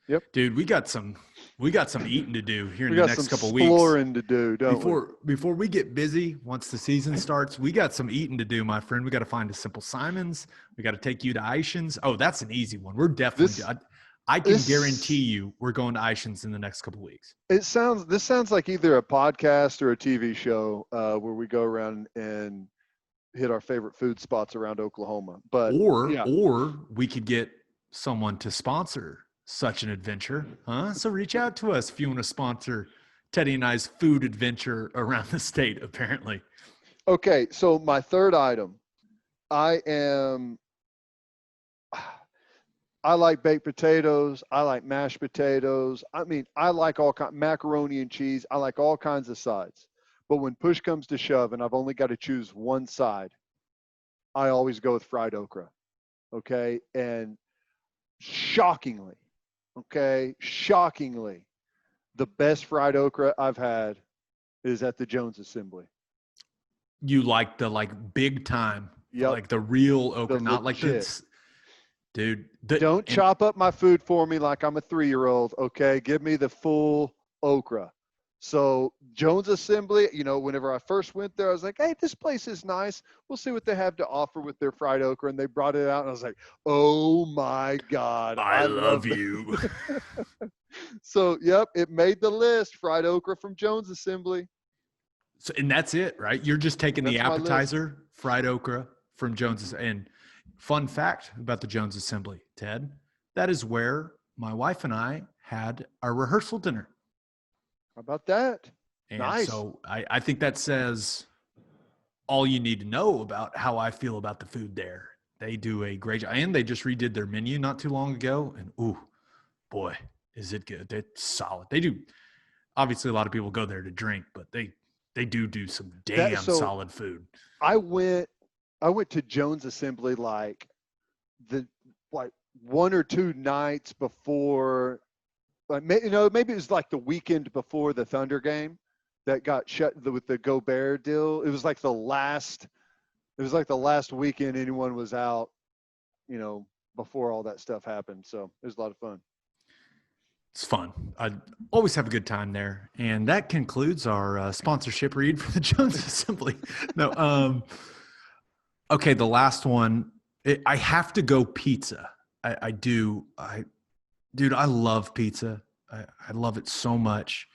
Yep, dude, we got some eating to do here in the next couple weeks. Exploring to do, before we get busy. Once the season starts, we got some eating to do, my friend. We got to find a Simple Simons. We got to take you to Ishins. Oh, that's an easy one. We're definitely. I can guarantee you we're going to Ishins in the next couple of weeks. This sounds like either a podcast or a TV show where we go around and hit our favorite food spots around Oklahoma. But or we could get someone to sponsor such an adventure, huh? So reach out to us if you want to sponsor Teddy and I's food adventure around the state, apparently. Okay, so my third item, I like baked potatoes. I like mashed potatoes. I mean, I like macaroni and cheese. I like all kinds of sides. But when push comes to shove and I've only got to choose one side, I always go with fried okra. Okay? And shockingly, the best fried okra I've had is at the Jones Assembly. You like the big time, like the real okra, not like this. Dude, don't chop up my food for me like I'm a 3-year-old. Okay, give me the full okra. So Jones Assembly, whenever I first went there, I was like, hey, this place is nice. We'll see what they have to offer with their fried okra. And they brought it out, and I was like, oh my God, I love you. So, yep, it made the list. Fried okra from Jones Assembly. So, and that's it, right? You're just taking the appetizer, fried okra from Jones. And fun fact about the Jones Assembly, Ted, that is where my wife and I had our rehearsal dinner. How about that? And nice. So I think that says all you need to know about how I feel about the food there. They do a great job. And they just redid their menu not too long ago. And, ooh, boy, is it good. It's solid. They do. Obviously, a lot of people go there to drink, but they They do some That damn so solid food. I went to Jones Assembly like 1 or 2 nights before, maybe it was like the weekend before the Thunder game that got shut with the Gobert deal. It was like the last weekend anyone was out, before all that stuff happened. So it was a lot of fun. It's fun. I always have a good time there. And that concludes our sponsorship read for the Jones Assembly. No, okay, the last one. I have to go pizza. I do. Dude, I love pizza. I love it so much.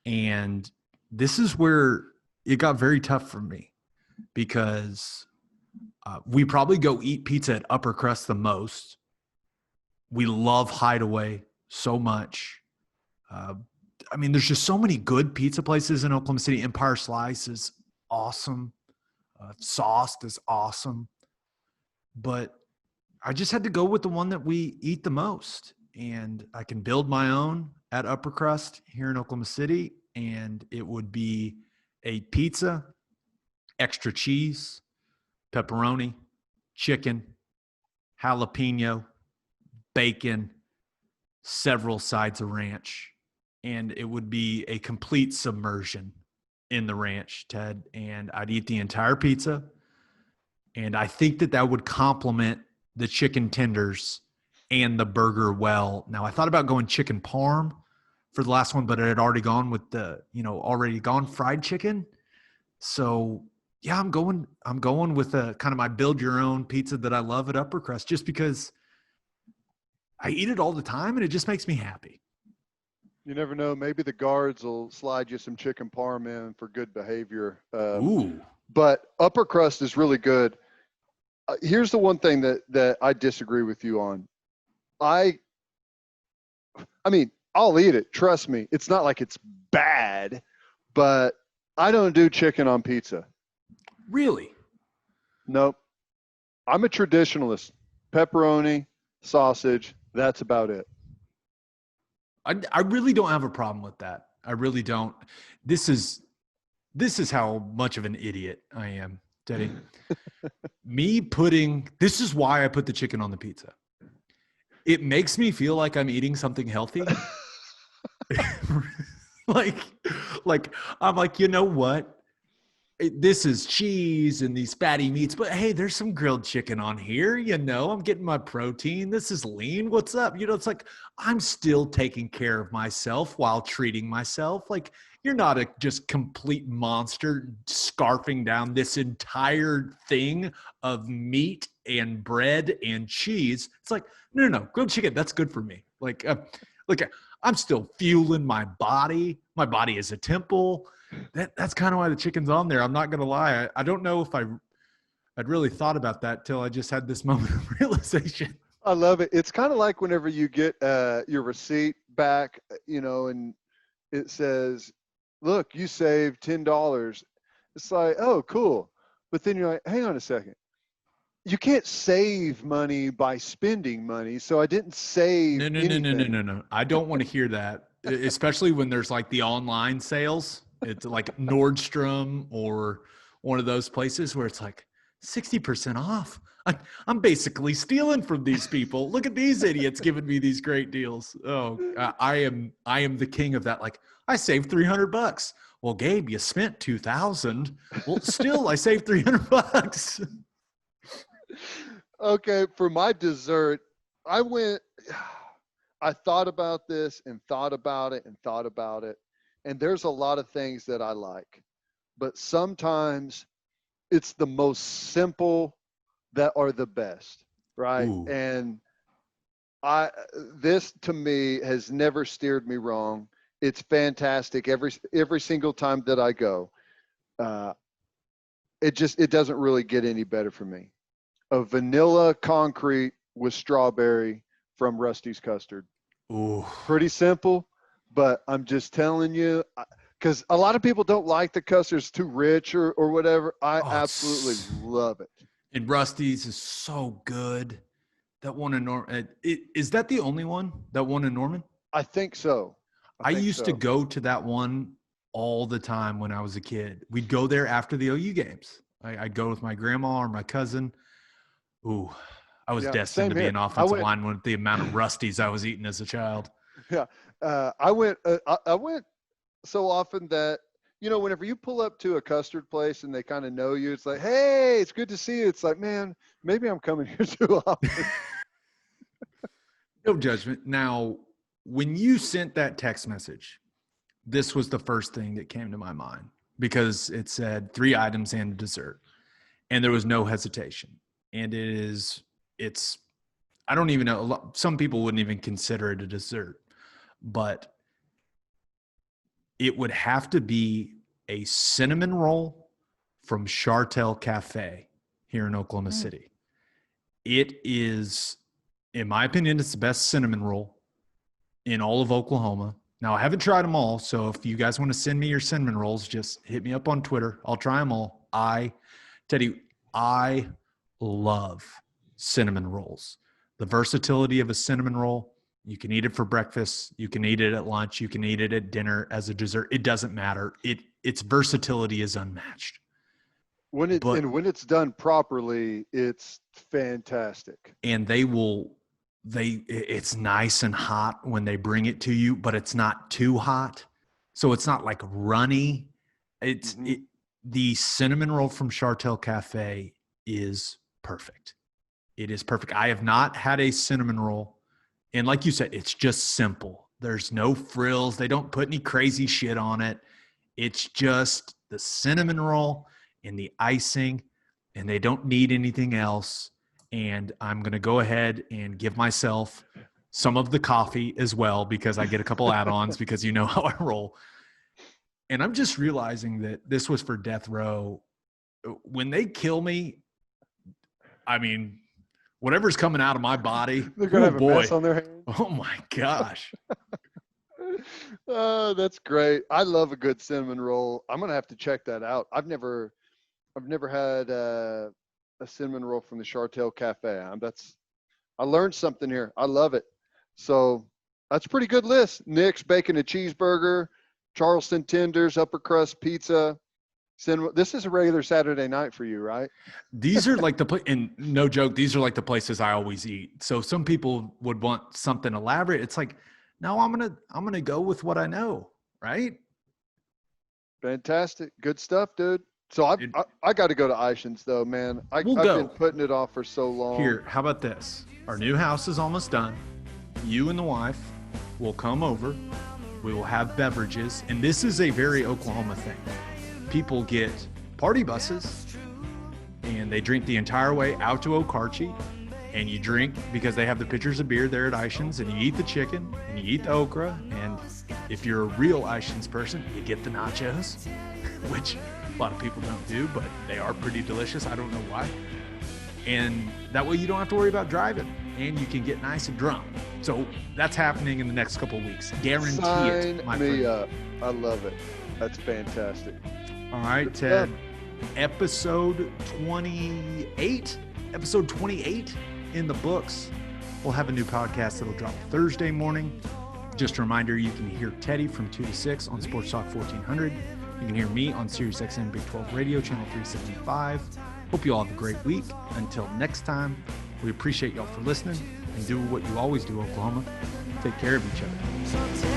And this is where it got very tough for me because we probably go eat pizza at Upper Crust the most. We love Hideaway so much. There's just so many good pizza places in Oklahoma City. Empire Slice is awesome. Sauced is awesome. But I just had to go with the one that we eat the most. And I can build my own at Upper Crust here in Oklahoma City. And it would be a pizza, extra cheese, pepperoni, chicken, jalapeno, bacon, several sides of ranch. And it would be a complete submersion in the ranch, Ted. And I'd eat the entire pizza. And I think that would complement the chicken tenders and the burger well. Now, I thought about going chicken parm for the last one, but I had already gone with the, fried chicken. So yeah, I'm going with a kind of my build your own pizza that I love at Upper Crust, just because I eat it all the time and it just makes me happy. You never know. Maybe the guards will slide you some chicken parm in for good behavior. Ooh. But Upper Crust is really good. Here's the one thing that I disagree with you on. I'll eat it. Trust me. It's not like it's bad, but I don't do chicken on pizza. Really? Nope. I'm a traditionalist. Pepperoni, sausage, that's about it. I really don't have a problem with that. I really don't. This is how much of an idiot I am, Teddy. This is why I put the chicken on the pizza. It makes me feel like I'm eating something healthy. like I'm like, you know what? This is cheese and these fatty meats, but hey, there's some grilled chicken on here. I'm getting my protein. This is lean. What's up? It's like I'm still taking care of myself while treating myself. Like, you're not a just complete monster scarfing down this entire thing of meat and bread and cheese. It's like, no, grilled chicken, that's good for me. Like, I'm still fueling my body. My body is a temple. That's kind of why the chicken's on there. I'm not going to lie. I don't know if I'd really thought about that till I just had this moment of realization. I love it. It's kind of like whenever you get your receipt back, and it says, look, you saved $10. It's like, oh, cool. But then you're like, hang on a second. You can't save money by spending money. So I didn't save anything. No. I don't want to hear that, especially when there's like the online sales. It's like Nordstrom or one of those places where it's like 60% off. I'm basically stealing from these people. Look at these idiots giving me these great deals. Oh, I am the king of that. Like, I saved $300. Well, Gabe, you spent $2,000. Well, still I saved $300. Okay, for my dessert, I thought about this and thought about it and thought about it. And there's a lot of things that I like, but sometimes it's the most simple that are the best, right? Ooh. And this to me has never steered me wrong. It's fantastic every single time that I go. It doesn't really get any better for me. A vanilla concrete with strawberry from Rusty's Custard. Ooh. Pretty simple. But I'm just telling you, because a lot of people don't like the custard. It's too rich or whatever. I absolutely love it. And Rusty's is so good. That one in Norman. Is that the only one? That one in Norman? I think so. I used to go to that one all the time when I was a kid. We'd go there after the OU games. I'd go with my grandma or my cousin. Ooh, I was destined to be an offensive lineman with the amount of Rusties I was eating as a child. Yeah. I went so often that, whenever you pull up to a custard place and they kind of know you, it's like, hey, it's good to see you. It's like, man, maybe I'm coming here too often. No judgment. Now, when you sent that text message, this was the first thing that came to my mind because it said 3 items and a dessert, and there was no hesitation. And I don't even know. Some people wouldn't even consider it a dessert, but it would have to be a cinnamon roll from Chartel Cafe here in Oklahoma City. It is, in my opinion, it's the best cinnamon roll in all of Oklahoma. Now, I haven't tried them all, so if you guys want to send me your cinnamon rolls, just hit me up on Twitter. I'll try them all. Teddy, I love cinnamon rolls. The versatility of a cinnamon roll, you can eat it for breakfast, you can eat it at lunch, you can eat it at dinner as a dessert. It doesn't matter. Its versatility is unmatched. When it's done properly, it's fantastic. And it's nice and hot when they bring it to you, but it's not too hot. So it's not like runny. The cinnamon roll from Chartel Cafe is perfect. It is perfect. I have not had a cinnamon roll. And like you said, it's just simple. There's no frills. They don't put any crazy shit on it. It's just the cinnamon roll and the icing, and they don't need anything else. And I'm going to go ahead and give myself some of the coffee as well because I get a couple add-ons because you know how I roll. And I'm just realizing that this was for death row. When they kill me, I mean, whatever's coming out of my body, they're going to have a mess on their hands. Oh my gosh. Oh, that's great. I love a good cinnamon roll. I'm going to have to check that out. I've never had a cinnamon roll from the Chartel Cafe. I learned something here. I love it. So that's a pretty good list. Nick's bacon and cheeseburger, Charleston tenders, upper crust pizza. This is a regular Saturday night for you, right? These are like and no joke, these are like the places I always eat. So some people would want something elaborate. It's like, no, I'm gonna go with what I know, right? Fantastic, good stuff, dude. So I got to go to Ishans though, man. I've been putting it off for so long. Here, how about this? Our new house is almost done. You and the wife will come over. We will have beverages, and this is a very Oklahoma thing. People get party buses, and they drink the entire way out to Okarche, and you drink because they have the pitchers of beer there at Ishans, and you eat the chicken, and you eat the okra, and if you're a real Ishans person, you get the nachos, which a lot of people don't do, but they are pretty delicious. I don't know why. And that way you don't have to worry about driving, and you can get nice and drunk. So that's happening in the next couple of weeks. Guarantee it, my friend. Up. I love it. That's fantastic. All right, Ted. Episode 28 in the books. We'll have a new podcast that'll drop Thursday morning. Just a reminder, you can hear Teddy from 2 to 6 on Sports Talk 1400. You can hear me on SiriusXM Big 12 Radio, channel 375. Hope you all have a great week. Until next time, we appreciate y'all for listening, and do what you always do, Oklahoma. Take care of each other.